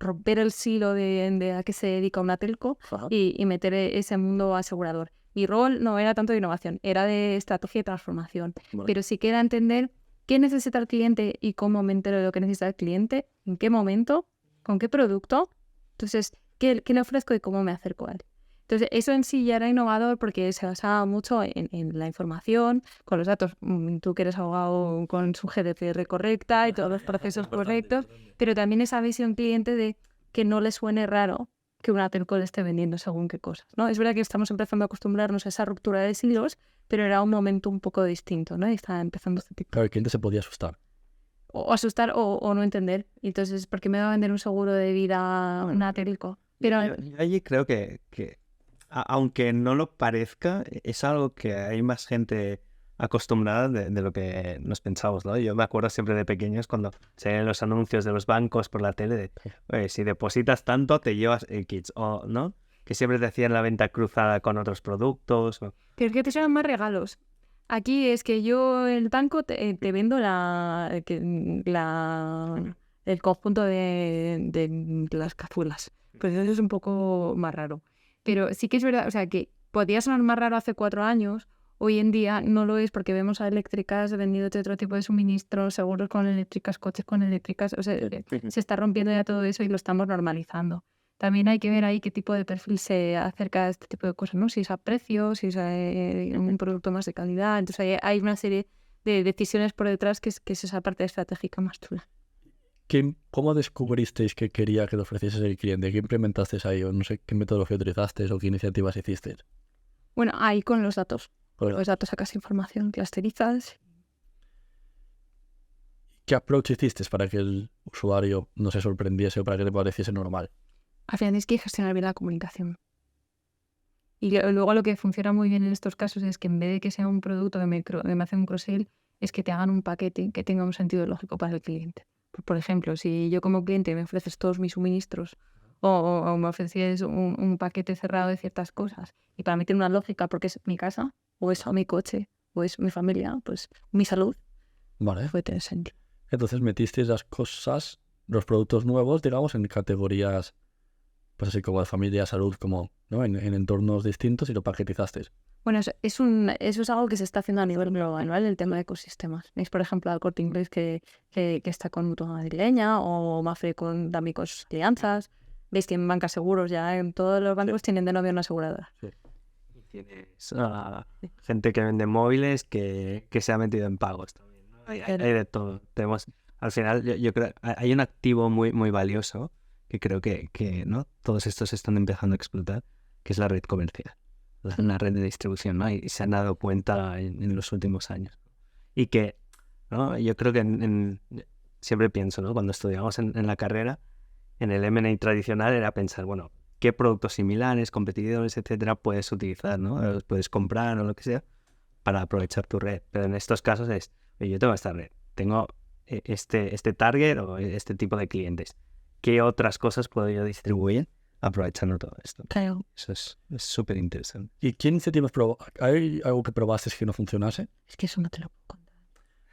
Speaker 3: romper el silo de a qué se dedica una telco y meter ese mundo asegurador. Mi rol no era tanto de innovación, era de estrategia y transformación. Vale. Pero sí que era entender qué necesita el cliente y cómo me entero de lo que necesita el cliente, en qué momento, con qué producto. Entonces, ¿qué le ofrezco y cómo me acerco a él? Entonces, eso en sí ya era innovador porque se basaba mucho en la información, con los datos. Tú que eres abogado con su GDPR correcta y todos los procesos correctos, pero también esa visión cliente de que no le suene raro que una telco le esté vendiendo según qué cosas, ¿no? Es verdad que estamos empezando a acostumbrarnos a esa ruptura de silos, pero era un momento un poco distinto, ¿no? Y estaba empezando este tipo.
Speaker 1: Claro, el cliente se podía asustar.
Speaker 3: O asustar o no entender. Entonces, ¿por qué me va a vender un seguro de vida una telco? Pero
Speaker 2: yo allí creo que aunque no lo parezca, es algo que hay más gente acostumbrada de lo que nos pensamos, ¿no? Yo me acuerdo siempre de pequeños cuando se ven los anuncios de los bancos por la tele de, oye, si depositas tanto te llevas el kits, o ¿no? Que siempre te hacían la venta cruzada con otros productos.
Speaker 3: Pero es que te suenan más regalos. Aquí es que yo, el banco, te vendo el conjunto de las cazuelas. Pues eso es un poco más raro. Pero sí que es verdad, o sea, que podía sonar más raro hace 4 años, hoy en día no lo es porque vemos a eléctricas vendiéndote otro tipo de suministros, seguros con eléctricas, coches con eléctricas, o sea, se está rompiendo ya todo eso y lo estamos normalizando. También hay que ver ahí qué tipo de perfil se acerca a este tipo de cosas, ¿no? Si es a precio, si es a un producto más de calidad. Entonces hay una serie de decisiones por detrás que es esa parte estratégica más chula.
Speaker 1: ¿Cómo descubristeis que quería que te ofrecieses el cliente? ¿Qué implementasteis ahí? O no sé qué metodología utilizasteis o qué iniciativas hicisteis.
Speaker 3: Bueno, ahí con los datos. Con los datos sacas información, clusterizas.
Speaker 1: ¿Qué approach hicisteis para que el usuario no se sorprendiese o para que le pareciese normal?
Speaker 3: Al final tienes que gestionar bien la comunicación. Y luego lo que funciona muy bien en estos casos es que en vez de que sea un producto que me hace un cross-sell, es que te hagan un paquete que tenga un sentido lógico para el cliente. Por ejemplo, si yo como cliente me ofreces todos mis suministros o me ofreces un paquete cerrado de ciertas cosas y para meter una lógica porque es mi casa, o es mi coche, o es mi familia, pues mi salud,
Speaker 1: vale,
Speaker 3: puede tener sentido.
Speaker 1: Entonces metisteis las cosas, los productos nuevos, digamos, en categorías, pues así como de familia, salud, como, ¿no? En entornos distintos y lo paquetizasteis.
Speaker 3: Bueno, eso es algo que se está haciendo a nivel global, ¿vale? El tema de ecosistemas. Veis, por ejemplo, al Corte Inglés que está con Mutua Madrileña o Mafre con también con sus alianzas. Veis que en Banca Seguros ya en todos los bancos tienen de novio una aseguradora.
Speaker 1: Sí.
Speaker 2: Y tienes gente que vende móviles que se ha metido en pagos también, ¿no? Hay de todo. Al final, yo creo hay un activo muy, muy valioso que creo que ¿no? Todos estos están empezando a explotar, que es la red comercial. Una red de distribución, ¿no? Y se han dado cuenta en los últimos años. Y que, ¿no? Yo creo que siempre pienso, ¿no? Cuando estudiamos en la carrera, en el M&A tradicional era pensar, bueno, ¿qué productos similares, competidores, etcétera, puedes utilizar, ¿no? Los puedes comprar o lo que sea para aprovechar tu red. Pero en estos casos es, oye, yo tengo esta red, tengo este target o este tipo de clientes. qué otras cosas puedo yo distribuir aprovechando todo esto.
Speaker 3: Claro.
Speaker 2: Eso es súper interesante.
Speaker 1: ¿Y qué iniciativas ¿Hay algo que probaste que no funcionase?
Speaker 3: Es que eso no te lo puedo contar.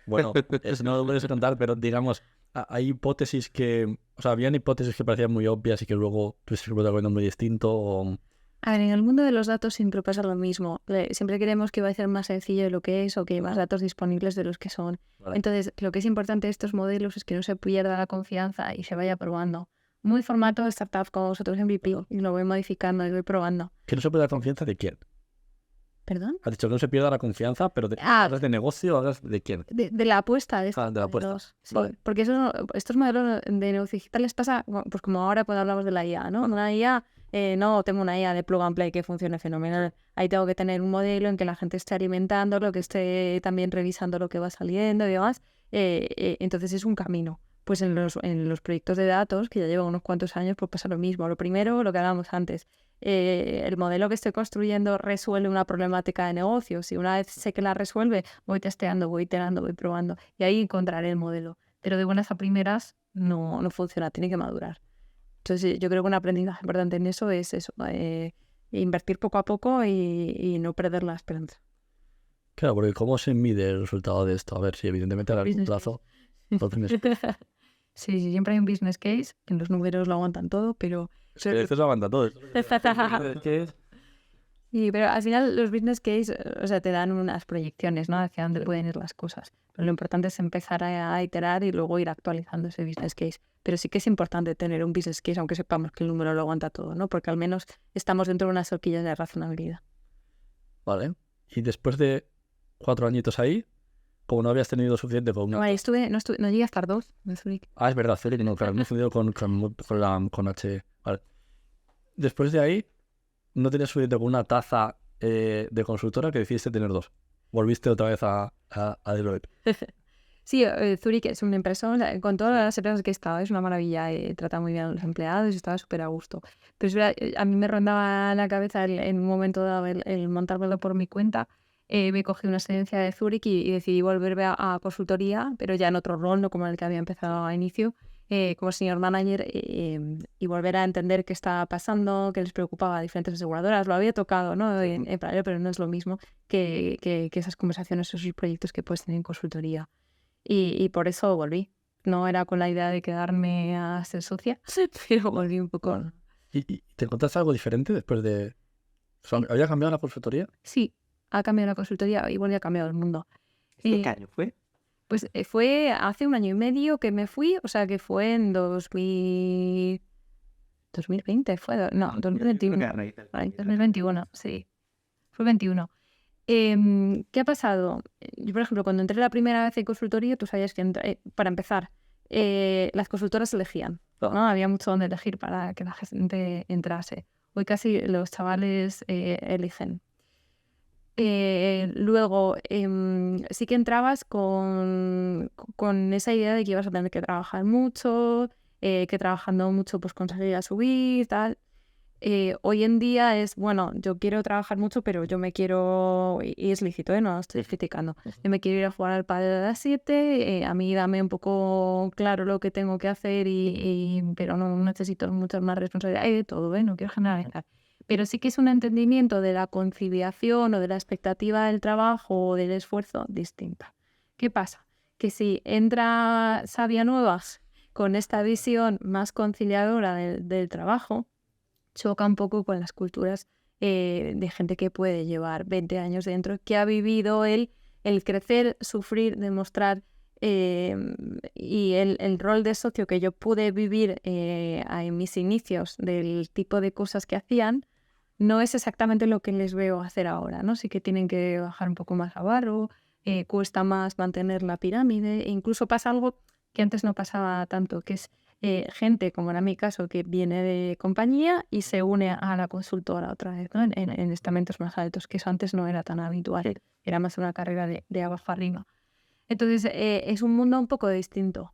Speaker 1: Bueno, eso no lo puedes contar, pero digamos, hay hipótesis que... O sea, habían hipótesis que parecían muy obvias y que luego tuviste que probar algo muy distinto o...
Speaker 3: A ver, en el mundo de los datos siempre pasa lo mismo. Siempre queremos que va a ser más sencillo de lo que es o que hay más datos disponibles de los que son.
Speaker 1: Vale.
Speaker 3: Entonces, lo que es importante de estos modelos es que no se pierda la confianza y se vaya probando. Muy formato de startup como vosotros en MVP y lo voy modificando y voy probando.
Speaker 1: Que no se puede dar confianza de quién.
Speaker 3: ¿Perdón?
Speaker 1: Has dicho que no se pierda la confianza, pero
Speaker 3: Ah.
Speaker 1: hablas de negocio, hablas de quién.
Speaker 3: De la apuesta de estos
Speaker 1: De la apuesta.
Speaker 3: modelos. Sí,
Speaker 1: Vale.
Speaker 3: porque estos modelos de negocio digital les pasa, pues como ahora pues hablamos de la IA, ¿no? Una IA, no tengo una IA de plug and play que funcione fenomenal. Ahí tengo que tener un modelo en que la gente esté alimentándolo, que esté también revisando lo que va saliendo y demás. Entonces es un camino. Pues en los proyectos de datos, que ya llevan unos cuantos años, pues pasa lo mismo. Lo primero, lo que hablábamos antes. El modelo que estoy construyendo resuelve una problemática de negocio. Si una vez sé que la resuelve, voy testeando, voy iterando, voy probando y ahí encontraré el modelo. Pero de buenas a primeras no funciona, tiene que madurar. Entonces yo creo que un aprendizaje importante en eso es eso, invertir poco a poco y no perder la esperanza.
Speaker 1: Claro, porque ¿cómo se mide el resultado de esto? A ver, si evidentemente a largo
Speaker 3: Business
Speaker 1: plazo... no tienes-
Speaker 3: Sí, siempre hay un business case, que los números lo aguantan todo, pero...
Speaker 1: Es que esto se aguanta todo.
Speaker 3: Sí, pero al final los business case, o sea, te dan unas proyecciones, ¿no? Hacia dónde pueden ir las cosas. Pero lo importante es empezar a iterar y luego ir actualizando ese business case. Pero sí que es importante tener un business case, aunque sepamos que el número lo aguanta todo, ¿no? Porque al menos estamos dentro de unas horquillas de razonabilidad.
Speaker 1: Vale. Y después de 4 añitos ahí, como no habías tenido suficiente con una...
Speaker 3: Vale, no llegué a estar 2 en Zurich.
Speaker 1: Ah, es verdad, Zurich, no, claro, me he confundido con H. Vale. Después de ahí, no tenías suficiente con una taza de consultora que decidiste tener 2. Volviste otra vez a Deloitte.
Speaker 3: Sí, Zurich es una empresa, o sea, con todas las empresas que he estado, es una maravilla, trata muy bien a los empleados y estaba súper a gusto. Pero es verdad, a mí me rondaba la cabeza en un momento dado el montármelo por mi cuenta. Me cogí una excedencia de Zurich y decidí volverme a consultoría, pero ya en otro rol, no como el que había empezado a inicio, como senior manager, y volver a entender qué estaba pasando, qué les preocupaba a diferentes aseguradoras. Lo había tocado, ¿no? En paralelo, pero no es lo mismo que esas conversaciones, esos proyectos que puedes tener en consultoría. Y por eso volví. No era con la idea de quedarme a ser socia, pero volví un poco.
Speaker 1: ¿Y te encontraste algo diferente después de...? O sea, ¿había cambiado la consultoría?
Speaker 3: Sí, ha cambiado la consultoría y volví a cambiar el mundo.
Speaker 2: ¿Qué año fue?
Speaker 3: Pues fue hace 1 año y medio que me fui, o sea que fue en 2020, fue, no, 2021. 2021, sí, fue 21. ¿Qué ha pasado? Yo, por ejemplo, cuando entré la primera vez en consultoría, tú sabías que, para empezar, las consultoras elegían, ¿no? Había mucho donde elegir para que la gente entrase. Hoy casi los chavales eligen. Luego, sí que entrabas con esa idea de que ibas a tener que trabajar mucho, que trabajando mucho pues conseguías subir, tal. Hoy en día es, bueno, yo quiero trabajar mucho, pero yo me quiero, y es lícito, no estoy criticando, yo me quiero ir a jugar al pádel a las 7, a mí dame un poco claro lo que tengo que hacer, pero no necesito muchas más responsabilidades, hay de todo, no quiero generalizar. Pero sí que es un entendimiento de la conciliación o de la expectativa del trabajo o del esfuerzo distinta. ¿Qué pasa? Que si entra Sabia Nuevas con esta visión más conciliadora del trabajo, choca un poco con las culturas de gente que puede llevar 20 años dentro, que ha vivido el crecer, sufrir, demostrar, y el rol de socio que yo pude vivir en mis inicios del tipo de cosas que hacían, no es exactamente lo que les veo hacer ahora, ¿no? Sí que tienen que bajar un poco más a barro, cuesta más mantener la pirámide, e incluso pasa algo que antes no pasaba tanto, que es gente, como era mi caso, que viene de compañía y se une a la consultora otra vez, ¿no? En estamentos más altos, que eso antes no era tan habitual, era más una carrera de abajo arriba. Entonces, es un mundo un poco distinto.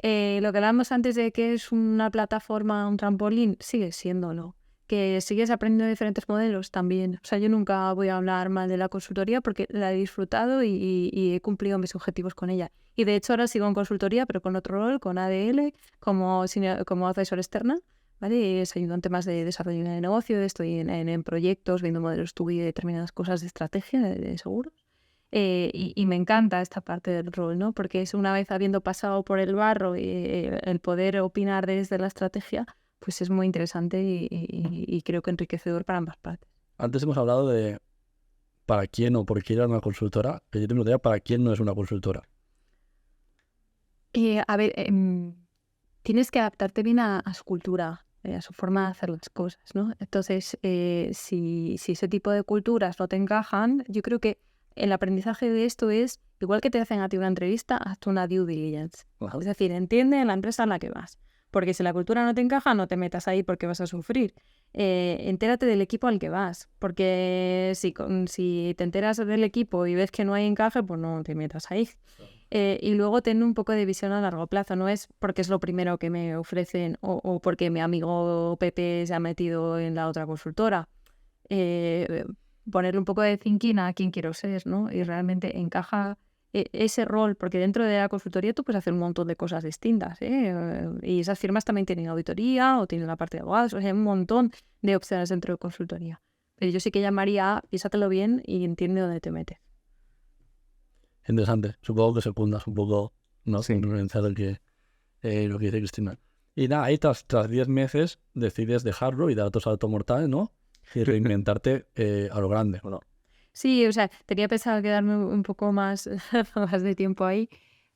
Speaker 3: Lo que hablábamos antes de que es una plataforma, un trampolín, sigue siéndolo. Que sigues aprendiendo diferentes modelos también. O sea, yo nunca voy a hablar mal de la consultoría porque la he disfrutado y he cumplido mis objetivos con ella. Y de hecho ahora sigo en consultoría, pero con otro rol, con ADL, como asesor externa, ¿vale? Y les ayudo en temas de desarrollo de negocio, estoy en proyectos, viendo modelos y determinadas cosas de estrategia, de seguros. Y me encanta esta parte del rol, ¿no? Porque es una vez habiendo pasado por el barro el poder opinar desde la estrategia, pues es muy interesante y creo que enriquecedor para ambas partes.
Speaker 1: Antes hemos hablado de para quién o por qué era una consultora, pero yo te preguntaría para quién no es una consultora.
Speaker 3: A ver, tienes que adaptarte bien a su cultura, a su forma de hacer las cosas, ¿no? Entonces, si ese tipo de culturas no te encajan, yo creo que el aprendizaje de esto es, igual que te hacen a ti una entrevista, hazte una due diligence.
Speaker 1: Ajá.
Speaker 3: Es decir, entiende la empresa en la que vas. Porque si la cultura no te encaja, no te metas ahí porque vas a sufrir. Entérate del equipo al que vas. Porque si te enteras del equipo y ves que no hay encaje, pues no te metas ahí. Y luego ten un poco de visión a largo plazo. No es porque es lo primero que me ofrecen o porque mi amigo Pepe se ha metido en la otra consultora. Ponerle un poco de thinking a quién quiero ser, ¿no? Y realmente encaja ese rol, porque dentro de la consultoría tú puedes hacer un montón de cosas distintas, y esas firmas también tienen auditoría o tienen la parte de abogados, o sea, hay un montón de opciones dentro de consultoría. Pero yo sí que llamaría, piénsatelo bien y entiende dónde te metes.
Speaker 1: Interesante. Supongo que secundas un poco, ¿no?
Speaker 2: Sí.
Speaker 1: Influenciar lo que dice Cristina. Y nada, ahí tras 10 meses decides dejarlo y dar otro salto mortal, ¿no? Y reinventarte a lo grande, ¿o no?
Speaker 3: Sí, o sea, tenía pensado quedarme un poco más de tiempo ahí,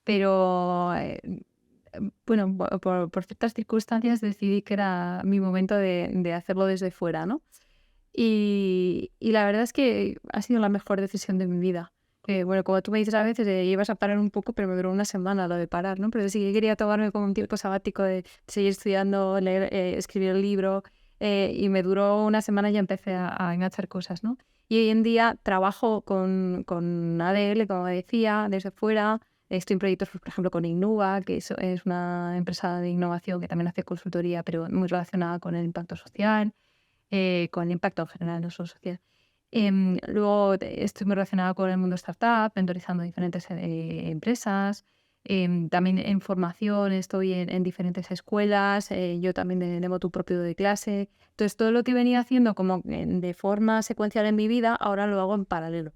Speaker 3: pero bueno, por ciertas circunstancias decidí que era mi momento de hacerlo desde fuera, ¿no? Y la verdad es que ha sido la mejor decisión de mi vida. Bueno, como tú me dices a veces, ibas a parar un poco, pero me duró una semana lo de parar, ¿no? Pero sí que quería tomarme como un tiempo sabático de seguir estudiando, leer, escribir el libro, y me duró una semana y ya empecé a enganchar cosas, ¿no? Y hoy en día trabajo con ADL, como decía, desde fuera. Estoy en proyectos, por ejemplo, con Innova, que es una empresa de innovación que también hace consultoría, pero muy relacionada con el impacto social, con el impacto en general, no solo social. Luego estoy muy relacionada con el mundo startup, mentorizando diferentes empresas. También en formación estoy en diferentes escuelas, yo también de motu propio de clase. Entonces todo lo que venía haciendo como de forma secuencial en mi vida, ahora lo hago en paralelo.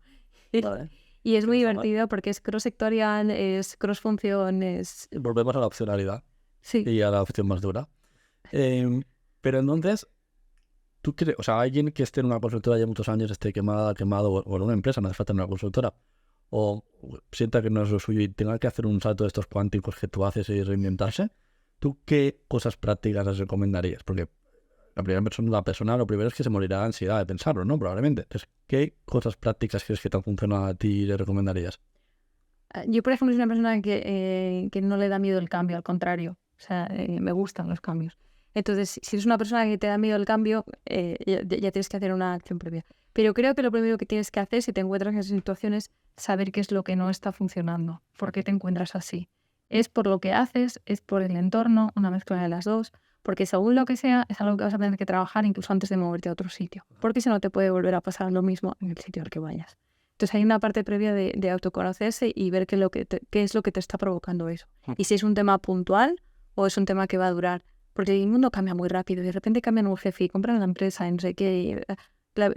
Speaker 1: Vale.
Speaker 3: Y es muy divertido porque es cross-sectorial, es cross-función, es...
Speaker 1: Volvemos a la opcionalidad
Speaker 3: Sí.
Speaker 1: y a la opción más dura. Pero entonces, ¿tú crees, o sea, alguien que esté en una consultora ya muchos años, esté quemado, o en una empresa, no hace falta en una consultora, o sienta que no es lo suyo y tenga que hacer un salto de estos cuánticos que tú haces y reinventarse, ¿tú qué cosas prácticas les recomendarías? Porque la persona lo primero es que se morirá de ansiedad de pensarlo, ¿no? Probablemente. Entonces, ¿qué cosas prácticas crees que te han funcionado a ti y le recomendarías?
Speaker 3: Yo, por ejemplo, soy una persona que no le da miedo el cambio, al contrario. O sea, me gustan los cambios. Entonces, si eres una persona que te da miedo el cambio, ya tienes que hacer una acción previa. Pero creo que lo primero que tienes que hacer, si te encuentras en esas situaciones, es saber qué es lo que no está funcionando. ¿Por qué te encuentras así? ¿Es por lo que haces? ¿Es por el entorno? Una mezcla de las dos. Porque según lo que sea, es algo que vas a tener que trabajar incluso antes de moverte a otro sitio. Porque si no, te puede volver a pasar lo mismo en el sitio al que vayas. Entonces hay una parte previa de autoconocerse y ver qué es lo que te está provocando eso. Y si es un tema puntual o es un tema que va a durar. Porque el mundo cambia muy rápido y de repente cambian un jefe y compran la empresa y no sé qué.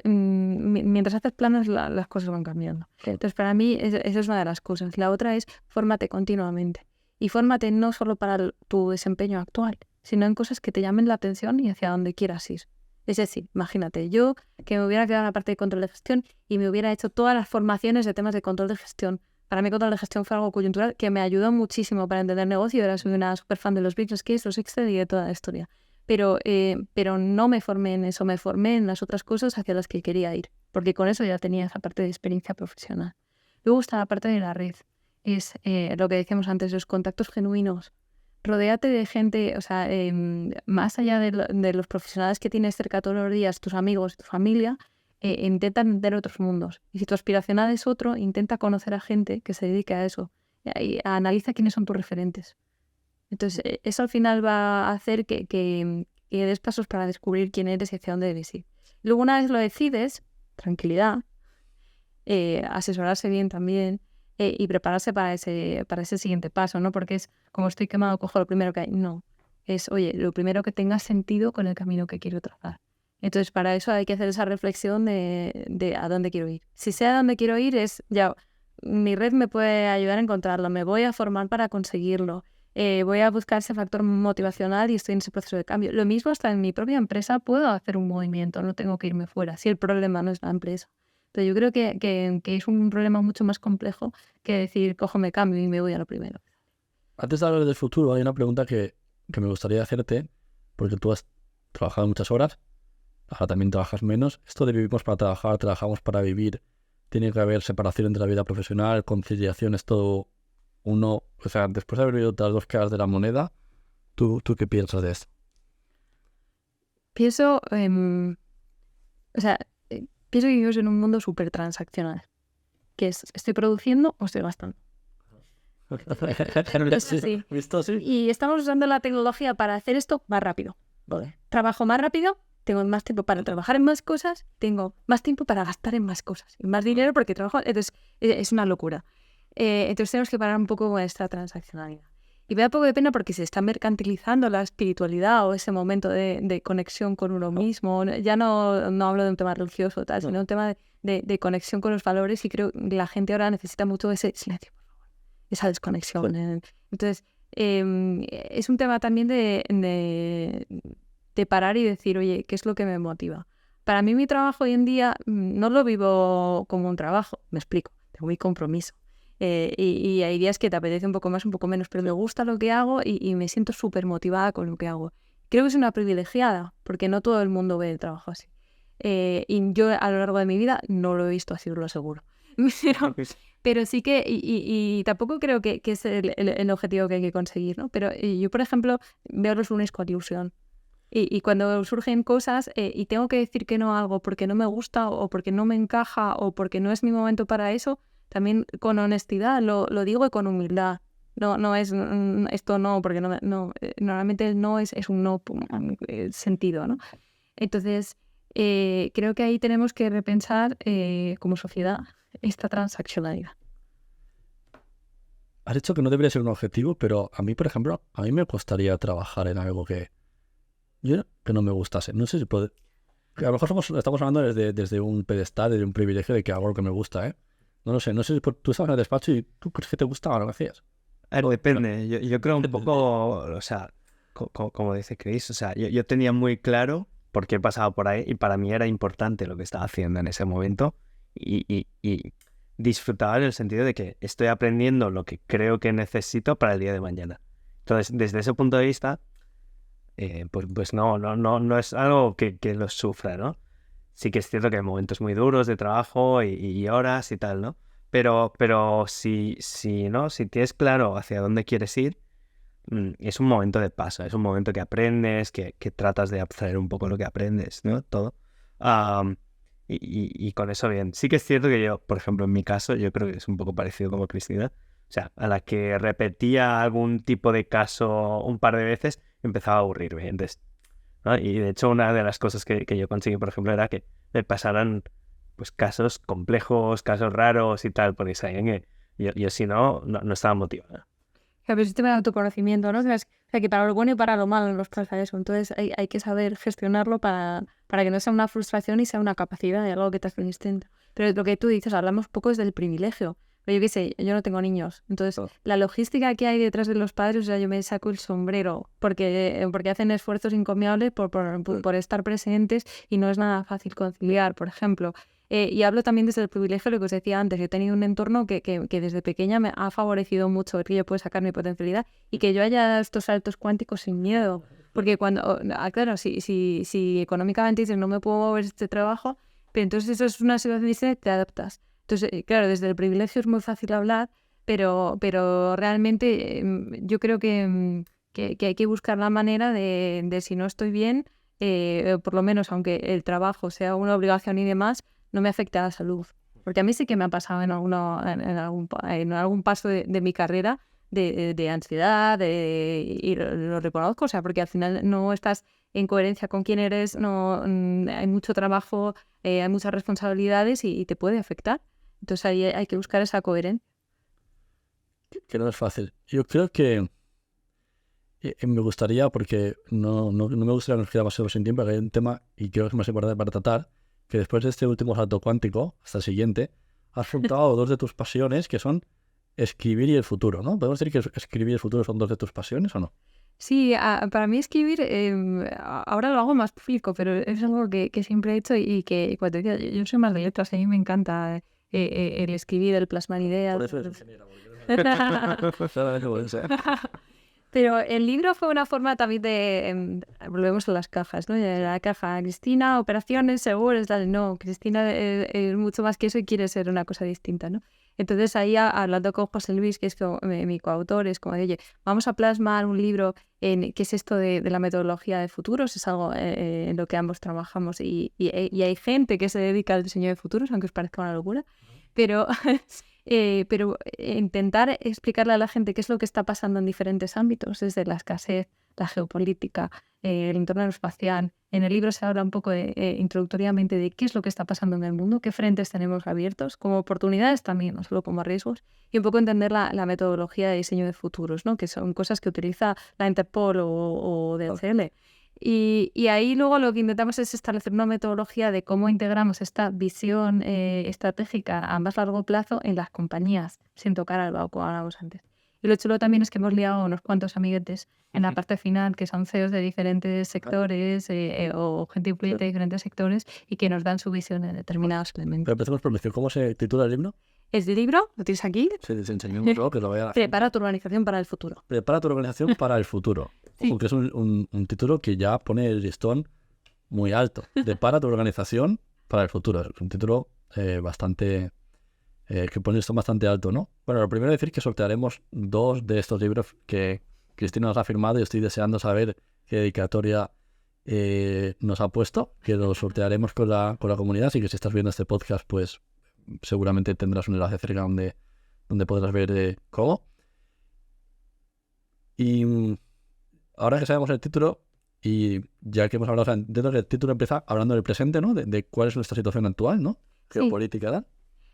Speaker 3: Mientras haces planes, las cosas van cambiando. Entonces para mí esa es una de las cosas. La otra es fórmate continuamente. Y fórmate no solo para tu desempeño actual, sino en cosas que te llamen la atención y hacia donde quieras ir. Es decir, imagínate, yo que me hubiera quedado en la parte de control de gestión y me hubiera hecho todas las formaciones de temas de control de gestión. Para mí control de gestión fue algo coyuntural que me ayudó muchísimo para entender negocio. Ahora soy una super fan de los business case, los Excel y de toda la historia. Pero no me formé en eso, me formé en las otras cosas hacia las que quería ir. Porque con eso ya tenía esa parte de experiencia profesional. Luego está la parte de la red. Es lo que decíamos antes, los contactos genuinos. Rodéate de gente, o sea, más allá de los profesionales que tienes cerca todos los días, tus amigos, tu familia, intenta entender otros mundos. Y si tu aspiracional es otro, intenta conocer a gente que se dedique a eso. Y analiza quiénes son tus referentes. Entonces, eso al final va a hacer que y des pasos para descubrir quién eres y hacia dónde debes ir. Luego, una vez lo decides, tranquilidad, asesorarse bien también y prepararse para ese siguiente paso, ¿no? Porque es, como estoy quemado, cojo lo primero que hay. No, es, oye, lo primero que tenga sentido con el camino que quiero trazar. Entonces, para eso hay que hacer esa reflexión de a dónde quiero ir. Si sé a dónde quiero ir, es ya, mi red me puede ayudar a encontrarlo, me voy a formar para conseguirlo, voy a buscar ese factor motivacional y estoy en ese proceso de cambio. Lo mismo hasta en mi propia empresa puedo hacer un movimiento, no tengo que irme fuera, si el problema no es la empresa. Entonces, yo creo que es un problema mucho más complejo que decir, cojo, me cambio y me voy a lo primero.
Speaker 1: Antes de hablar del futuro, hay una pregunta que me gustaría hacerte, porque tú has trabajado muchas horas, ahora también trabajas menos. Esto de vivimos para trabajar, trabajamos para vivir, tiene que haber separación entre la vida profesional, conciliación, es todo uno. O sea, después de haber vivido las dos caras de la moneda, ¿tú qué piensas de esto?
Speaker 3: Pienso, pienso que vivimos en un mundo súper transaccional, que es, ¿estoy produciendo o estoy gastando? Sí.
Speaker 1: ¿Visto así?
Speaker 3: Y estamos usando la tecnología para hacer esto más rápido.
Speaker 1: Vale.
Speaker 3: Trabajo más rápido, tengo más tiempo para trabajar en más cosas, tengo más tiempo para gastar en más cosas, y más dinero porque trabajo. Entonces, es una locura. Entonces, tenemos que parar un poco con esta transaccionalidad. Y me da poco de pena porque se está mercantilizando la espiritualidad o ese momento de conexión con uno mismo. Ya no hablo de un tema religioso, tal, sino un tema de conexión con los valores, y creo que la gente ahora necesita mucho ese silencio, por favor, esa desconexión.
Speaker 1: Sí.
Speaker 3: Entonces, es un tema también de parar y decir, oye, ¿qué es lo que me motiva? Para mí mi trabajo hoy en día no lo vivo como un trabajo, me explico, tengo mi compromiso. Y hay días que te apetece un poco más, un poco menos, pero me gusta lo que hago y me siento súper motivada con lo que hago. Creo que soy una privilegiada, porque no todo el mundo ve el trabajo así. Y yo a lo largo de mi vida no lo he visto así, os lo aseguro. Pero sí que, y tampoco creo que es el objetivo que hay que conseguir, ¿no? Pero yo, por ejemplo, veo los lunes con ilusión. Y cuando surgen cosas y tengo que decir que no a algo porque no me gusta o porque no me encaja o porque no es mi momento para eso, también con honestidad lo digo y con humildad. No es esto no, porque normalmente el no es un no sentido, ¿no? Entonces, creo que ahí tenemos que repensar como sociedad esta transaccionalidad.
Speaker 1: Has dicho que no debería ser un objetivo, pero a mí, por ejemplo, a mí me costaría trabajar en algo que no me gustase. No sé si puede. A lo mejor estamos hablando desde un pedestal, desde un privilegio de que hago lo que me gusta, ¿eh? No lo sé. No sé si tú estabas en el despacho y tú crees que te gustaba lo que hacías.
Speaker 2: A ver, depende. Yo creo un poco, o sea, como dice Chris, o sea, yo tenía muy claro por qué pasaba por ahí y para mí era importante lo que estaba haciendo en ese momento y disfrutaba en el sentido de que estoy aprendiendo lo que creo que necesito para el día de mañana. Entonces, desde ese punto de vista, pues no es algo que lo sufra, ¿no? Sí que es cierto que hay momentos muy duros de trabajo y horas y tal, ¿no? Pero si tienes claro hacia dónde quieres ir, es un momento de paso, es un momento que aprendes, que tratas de abstraer un poco lo que aprendes, ¿no? Todo. Y con eso bien. Sí que es cierto que yo, por ejemplo, en mi caso, yo creo que es un poco parecido como Cristina. O sea, a la que repetía algún tipo de caso un par de veces, empezaba a aburrirme. Entonces, ¿no? Y de hecho, una de las cosas que yo conseguí, por ejemplo, era que me pasaran pues casos complejos, casos raros y tal, porque sabían que yo si no estaba motivado.
Speaker 3: Pero es un tema de autoconocimiento, ¿no? O sea, que para lo bueno y para lo malo nos pasa eso. Entonces hay que saber gestionarlo para que no sea una frustración y sea una capacidad de algo que te hace distinto. Pero lo que tú dices, hablamos poco es del privilegio. Pero yo qué sé, yo no tengo niños. Entonces, la logística que hay detrás de los padres, o sea, yo me saco el sombrero porque hacen esfuerzos encomiables por estar presentes y no es nada fácil conciliar, por ejemplo. Y hablo también desde el privilegio, lo que os decía antes. Yo he tenido un entorno que desde pequeña me ha favorecido mucho el que yo pueda sacar mi potencialidad y que yo haya dado estos saltos cuánticos sin miedo. Porque claro, si económicamente dices no me puedo mover este trabajo, pero entonces eso es una situación distinta y te adaptas. Entonces, claro, desde el privilegio es muy fácil hablar, pero realmente yo creo que hay que buscar la manera de si no estoy bien, por lo menos aunque el trabajo sea una obligación y demás, no me afecta a la salud. Porque a mí sí que me ha pasado en algún paso de mi carrera de ansiedad, y lo reconozco, o sea, porque al final no estás en coherencia con quién eres, no hay mucho trabajo, hay muchas responsabilidades y te puede afectar. Entonces ahí hay que buscar esa coherencia.
Speaker 1: Que no es fácil. Yo creo que me gustaría, porque no me gustaría que nos quedara demasiado sin tiempo, que hay un tema, y creo que es más importante para tratar, que después de este último salto cuántico, hasta el siguiente, has juntado dos de tus pasiones, que son escribir y el futuro, ¿no? ¿Podemos decir que escribir y el futuro son dos de tus pasiones o no?
Speaker 3: Sí, para mí escribir, ahora lo hago más público, pero es algo que siempre he hecho y que cuando yo soy más de letras, a mí me encanta el escribir, el plasmar ideas.
Speaker 1: Por eso eres ingeniera, porque solamente por eso, ¿eh?
Speaker 3: Pero el libro fue una forma también de, volvemos a las cajas, ¿no? La caja, Cristina, operaciones, seguros, tal. No, Cristina es mucho más que eso y quiere ser una cosa distinta, ¿no? Entonces ahí hablando con José Luis, que es como, mi coautor, es como, oye, vamos a plasmar un libro en qué es esto de la metodología de futuros, es algo en lo que ambos trabajamos y hay gente que se dedica al diseño de futuros, aunque os parezca una locura, pero intentar explicarle a la gente qué es lo que está pasando en diferentes ámbitos, desde la escasez, la geopolítica, el entorno aeroespacial. En el libro se habla un poco introductoriamente de qué es lo que está pasando en el mundo, qué frentes tenemos abiertos, como oportunidades también, no solo como riesgos, y un poco entender la metodología de diseño de futuros, ¿no? Que son cosas que utiliza la Interpol o DHL. Y ahí luego lo que intentamos es establecer una metodología de cómo integramos esta visión estratégica a más largo plazo en las compañías, sin tocar al BAU, como hablábamos antes. Y lo chulo también es que hemos liado unos cuantos amiguetes en la parte final, que son CEOs de diferentes sectores o gente influyente de diferentes sectores y que nos dan su visión en determinados elementos.
Speaker 1: Pero empecemos por decir, ¿cómo se titula el libro?
Speaker 3: ¿Es el libro? ¿Lo tienes aquí?
Speaker 1: Sí, enseñémoslo, que lo vea la gente.
Speaker 3: Prepara tu organización para el futuro.
Speaker 1: Prepara tu organización para el futuro.
Speaker 3: Sí.
Speaker 1: Porque es un título que ya pone el listón muy alto. Prepara tu organización para el futuro. Es un título bastante... que pone el listón bastante alto, ¿no? Bueno, lo primero es decir que sortearemos 2 de estos libros que Cristina nos ha firmado y estoy deseando saber qué dedicatoria nos ha puesto, que lo sortearemos con la comunidad, así que si estás viendo este podcast, pues seguramente tendrás un enlace cerca donde podrás ver cómo. Y ahora que sabemos el título, y ya que hemos hablado, dentro del título empieza hablando del presente, ¿no? De cuál es nuestra situación actual, ¿no?
Speaker 3: Sí.
Speaker 1: Geopolítica, ¿verdad?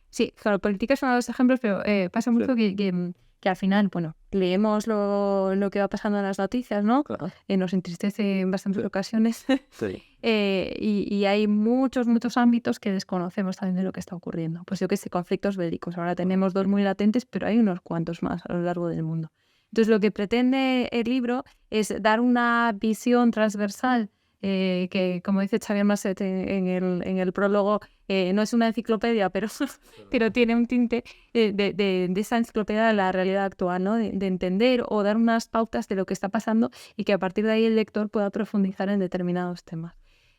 Speaker 3: Sí, claro, política es uno de los ejemplos, pero pasa mucho que al final, bueno, leemos lo que va pasando en las noticias, ¿no?
Speaker 1: Claro.
Speaker 3: Nos entristece en bastantes ocasiones.
Speaker 1: Sí.
Speaker 3: Y hay muchos ámbitos que desconocemos también de lo que está ocurriendo. Pues yo que sé, conflictos bélicos. Ahora tenemos 2 muy latentes, pero hay unos cuantos más a lo largo del mundo. Entonces, lo que pretende el libro es dar una visión transversal que, como dice Xavier Maset en el prólogo, no es una enciclopedia, pero tiene un tinte de esa enciclopedia de la realidad actual, ¿no? De entender o dar unas pautas de lo que está pasando y que a partir de ahí el lector pueda profundizar en determinados temas.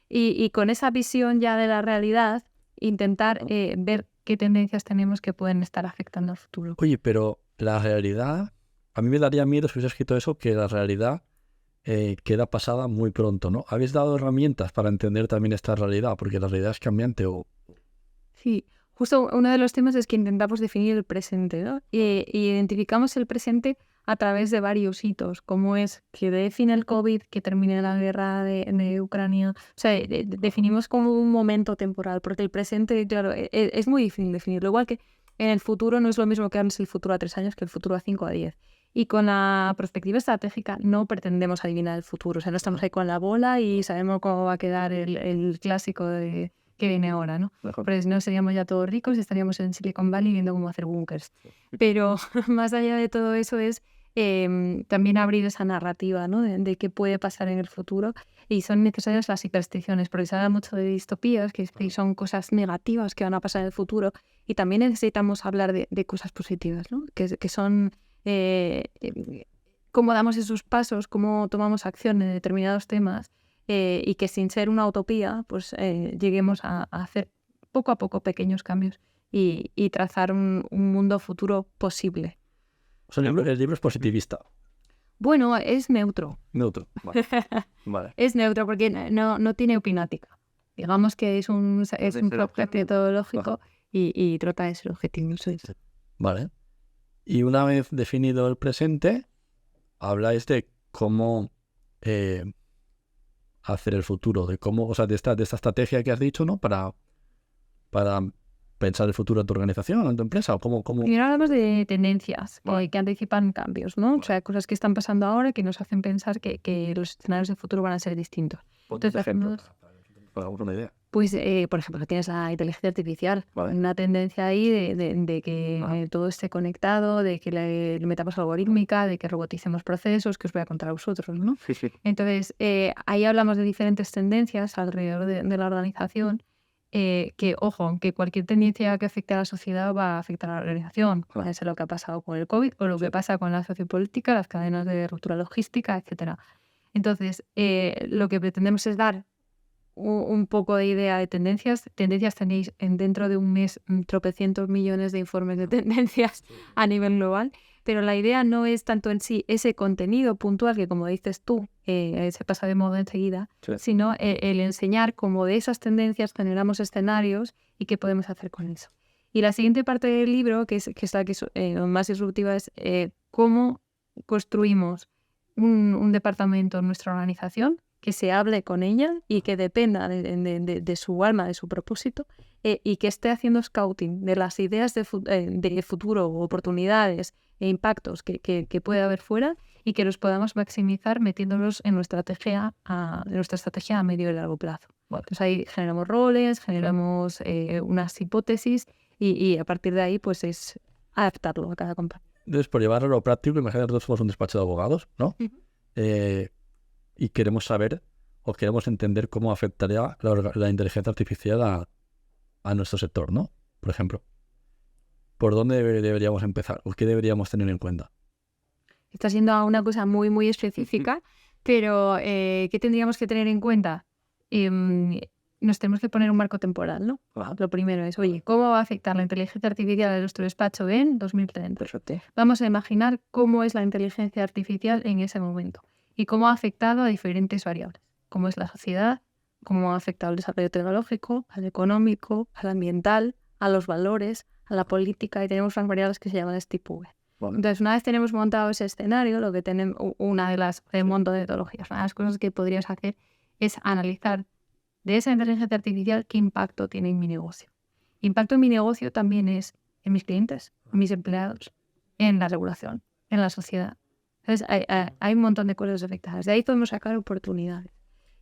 Speaker 3: Y con esa visión ya de la realidad, intentar ver qué tendencias tenemos que pueden estar afectando al futuro.
Speaker 1: Oye, pero la realidad... A mí me daría miedo si hubiese escrito eso, que la realidad queda pasada muy pronto, ¿no? ¿Habéis dado herramientas para entender también esta realidad? Porque la realidad es cambiante o...
Speaker 3: Sí, justo uno de los temas es que intentamos definir el presente, ¿no? Y identificamos el presente a través de varios hitos, como es que define el COVID, que termine la guerra de Ucrania. O sea, definimos como un momento temporal, porque el presente, claro, es muy difícil definirlo. Igual que en el futuro no es lo mismo que antes el futuro a 3 años que el futuro a 5 a 10. Y con la perspectiva estratégica no pretendemos adivinar el futuro. O sea, no estamos ahí con la bola y sabemos cómo va a quedar el clásico que viene ahora, ¿no? Porque si no seríamos ya todos ricos y estaríamos en Silicon Valley viendo cómo hacer búnkers. Pero más allá de todo eso es también abrir esa narrativa, ¿no? de qué puede pasar en el futuro. Y son necesarias las hipersticiones, porque se habla mucho de distopías, que son cosas negativas que van a pasar en el futuro. Y también necesitamos hablar de cosas positivas, ¿no? Que son... cómo damos esos pasos, cómo tomamos acción en determinados temas y que sin ser una utopía pues lleguemos a hacer poco a poco pequeños cambios y trazar un mundo futuro posible.
Speaker 1: O sea, el libro es positivista.
Speaker 3: Bueno, es neutro.
Speaker 1: Neutro, vale. Vale.
Speaker 3: Es neutro porque no tiene opinática. Digamos que es un objetivo metodológico y trata de ser objetivo.
Speaker 1: Vale. Y una vez definido el presente, habláis de cómo hacer el futuro, de cómo, o sea, de esta estrategia que has dicho, ¿no? Para pensar el futuro de tu organización, en tu empresa, o cómo...
Speaker 3: Primero hablamos de tendencias que anticipan cambios, ¿no? O sea, cosas que están pasando ahora que nos hacen pensar que los escenarios de futuro van a ser distintos.
Speaker 1: Entonces, ejemplo, para una idea.
Speaker 3: Pues, por ejemplo, tienes la inteligencia artificial, una tendencia ahí de que todo esté conectado, de que le metamos algorítmica, de que roboticemos procesos, que os voy a contar a vosotros, ¿no?
Speaker 2: Sí.
Speaker 3: Entonces, ahí hablamos de diferentes tendencias alrededor de la organización, que, ojo, que cualquier tendencia que afecte a la sociedad va a afectar a la organización. Eso es lo que ha pasado con el COVID o lo que pasa con la sociopolítica, las cadenas de ruptura logística, etcétera. Entonces, lo que pretendemos es dar un poco de idea de tendencias. Tendencias tenéis dentro de un mes tropecientos millones de informes de tendencias a nivel global, pero la idea no es tanto en sí ese contenido puntual que, como dices tú, se pasa de moda enseguida, sino el enseñar cómo de esas tendencias generamos escenarios y qué podemos hacer con eso. Y la siguiente parte del libro, que es la que es más disruptiva, es cómo construimos un departamento en nuestra organización que se hable con ella y que dependa de su alma, de su propósito, y que esté haciendo scouting de las ideas de futuro, oportunidades e impactos que puede haber fuera y que los podamos maximizar metiéndolos en nuestra estrategia a medio y largo plazo. Entonces ahí generamos roles, generamos unas hipótesis y a partir de ahí pues es adaptarlo a cada compañía.
Speaker 1: Entonces, por llevarlo a lo práctico, imagínate, nosotros somos un despacho de abogados, ¿no? Y queremos saber o queremos entender cómo afectaría la inteligencia artificial a nuestro sector, ¿no? Por ejemplo, ¿por dónde deberíamos empezar? ¿O qué deberíamos tener en cuenta?
Speaker 3: Está siendo una cosa muy, muy específica, pero ¿qué tendríamos que tener en cuenta? Nos tenemos que poner un marco temporal, ¿no? Lo primero es, oye, ¿cómo va a afectar la inteligencia artificial a nuestro despacho en 2030? Perfecto. Vamos a imaginar cómo es la inteligencia artificial en ese momento y cómo ha afectado a diferentes variables. Cómo es la sociedad, cómo ha afectado al desarrollo tecnológico, al económico, al ambiental, a los valores, a la política, y tenemos unas variables que se llaman STIP-V. Bueno. Entonces, una vez tenemos montado ese escenario, lo que tenemos, una de las montón de metodologías, una de las cosas que podrías hacer es analizar de esa inteligencia artificial qué impacto tiene en mi negocio. Impacto en mi negocio también es en mis clientes, en mis empleados, en la regulación, en la sociedad. Entonces, hay un montón de cosas afectadas. De ahí podemos sacar oportunidades.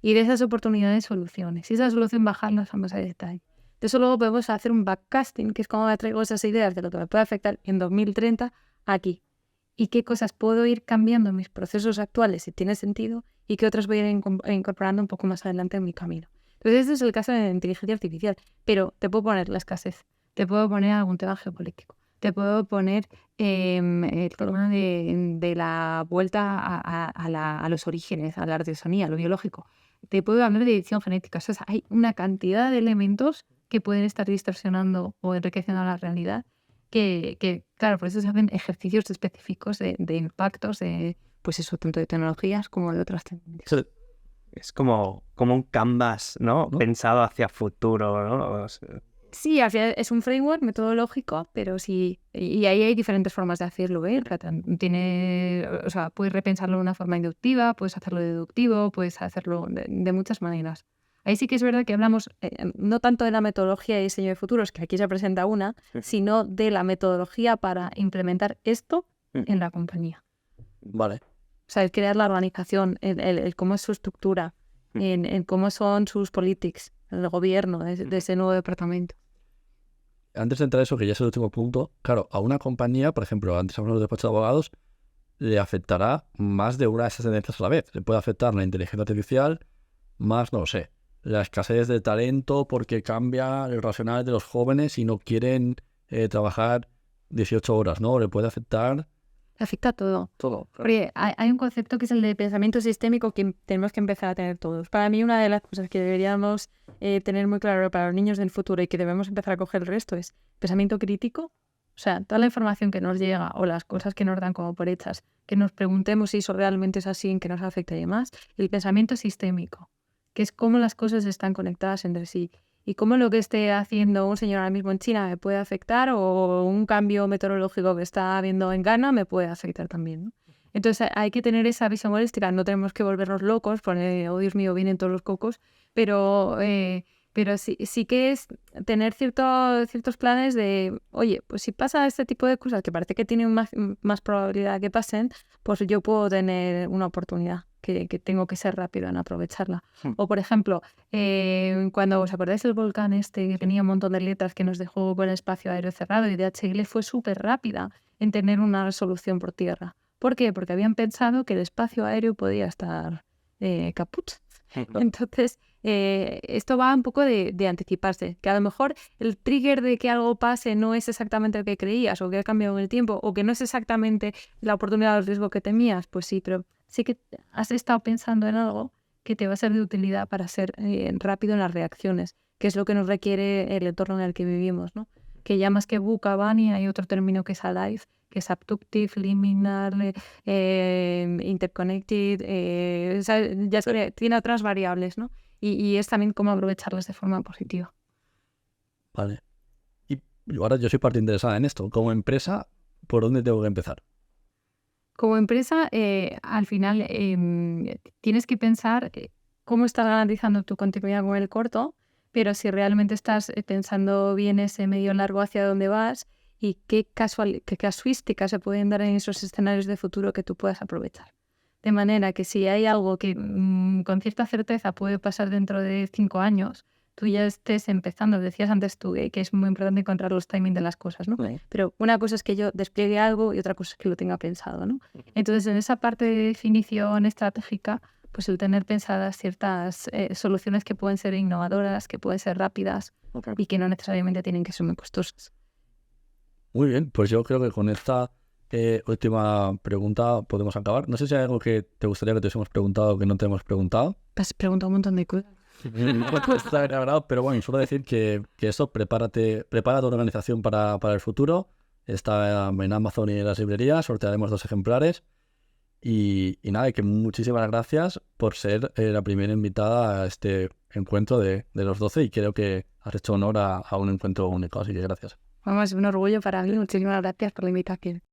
Speaker 3: Y de esas oportunidades, soluciones. Y esa solución, bajarlas más a detalle. De eso luego podemos hacer un backcasting, que es como me traigo esas ideas de lo que me puede afectar en 2030 aquí. Y qué cosas puedo ir cambiando en mis procesos actuales, si tiene sentido, y qué otras voy a ir incorporando un poco más adelante en mi camino. Entonces, este es el caso de la inteligencia artificial. Pero te puedo poner la escasez, te puedo poner algún tema geopolítico, te puedo poner el problema de la vuelta a los orígenes, a la artesanía, a lo biológico. Te puedo hablar de edición genética. O sea, hay una cantidad de elementos que pueden estar distorsionando o enriqueciendo la realidad que claro, por eso se hacen ejercicios específicos de impactos de, pues eso, tanto de tecnologías como de otras tendencias.
Speaker 2: Es como un canvas, ¿no? Pensado hacia futuro, ¿no? O sea,
Speaker 3: sí, al final es un framework metodológico, pero sí, y ahí hay diferentes formas de hacerlo, ¿eh? O sea, puedes repensarlo de una forma inductiva, puedes hacerlo deductivo, puedes hacerlo de muchas maneras. Ahí sí que es verdad que hablamos no tanto de la metodología de diseño de futuros, que aquí se presenta una, sino de la metodología para implementar esto en la compañía.
Speaker 1: Vale.
Speaker 3: O sea, el crear la organización, el cómo es su estructura, en cómo son sus politics, el gobierno de ese nuevo departamento.
Speaker 1: Antes de entrar a eso, que ya es el último punto, claro, a una compañía, por ejemplo, antes hablamos de despachos de abogados, le afectará más de una de esas tendencias a la vez. Le puede afectar la inteligencia artificial, más, no lo sé, la escasez de talento porque cambia el racional de los jóvenes y no quieren trabajar 18 horas, ¿no? Le puede afectar...
Speaker 3: Afecta a todo.
Speaker 1: Todo. Claro.
Speaker 3: Porque hay un concepto que es el de pensamiento sistémico que tenemos que empezar a tener todos. Para mí, una de las cosas que deberíamos tener muy claro para los niños del futuro y que debemos empezar a coger el resto es pensamiento crítico. O sea, toda la información que nos llega o las cosas que nos dan como por hechas, que nos preguntemos si eso realmente es así, en que nos afecta y demás. El pensamiento sistémico, que es cómo las cosas están conectadas entre sí. Y cómo lo que esté haciendo un señor ahora mismo en China me puede afectar o un cambio meteorológico que está habiendo en Ghana me puede afectar también, ¿no? Entonces hay que tener esa visión holística, no tenemos que volvernos locos, poner, oh Dios mío, vienen todos los cocos, pero sí que es tener ciertos planes de, oye, pues si pasa este tipo de cosas que parece que tienen más probabilidad que pasen, pues yo puedo tener una oportunidad. Que tengo que ser rápido en aprovecharla. O, por ejemplo, cuando os acordáis del volcán este que tenía un montón de letras que nos dejó con el espacio aéreo cerrado, y DHL fue súper rápida en tener una solución por tierra. ¿Por qué? Porque habían pensado que el espacio aéreo podía estar caput. Entonces, esto va un poco de anticiparse, que a lo mejor el trigger de que algo pase no es exactamente lo que creías o que ha cambiado en el tiempo o que no es exactamente la oportunidad o el riesgo que temías, pues sí, pero sí que has estado pensando en algo que te va a ser de utilidad para ser rápido en las reacciones, que es lo que nos requiere el entorno en el que vivimos, ¿no? Que ya más que VUCA, Bunny, hay otro término que es alive, que es abductive, liminal, interconnected, tiene otras variables, ¿no? Y es también cómo aprovecharlas de forma positiva.
Speaker 1: Vale. Y ahora yo soy parte interesada en esto. Como empresa, ¿por dónde tengo que empezar?
Speaker 3: Como empresa, al final tienes que pensar cómo estás garantizando tu continuidad con el corto, pero si realmente estás pensando bien ese medio largo hacia dónde vas y qué casuísticas se pueden dar en esos escenarios de futuro que tú puedas aprovechar. De manera que si hay algo que con cierta certeza puede pasar dentro de 5 años, tú ya estés empezando. Decías antes tú que es muy importante encontrar los timings de las cosas, ¿no? Sí. Pero una cosa es que yo despliegue algo y otra cosa es que lo tenga pensado, ¿no? Entonces, en esa parte de definición estratégica, pues el tener pensadas ciertas soluciones que pueden ser innovadoras, que pueden ser rápidas y que no necesariamente tienen que ser muy costosas.
Speaker 1: Muy bien, pues yo creo que con esta última pregunta podemos acabar. No sé si hay algo que te gustaría que te hubiésemos preguntado que no te hemos preguntado.
Speaker 3: Has preguntado un montón de cosas.
Speaker 1: Pero bueno, solo decir que eso, prepara tu organización para el futuro. Está en Amazon y en las librerías, sortearemos 2 ejemplares. Y nada, y que muchísimas gracias por ser la primera invitada a este encuentro de los 12 y creo que has hecho honor a un encuentro único, así que gracias.
Speaker 3: Vamos, es un orgullo para mí. Muchísimas gracias por la invitación.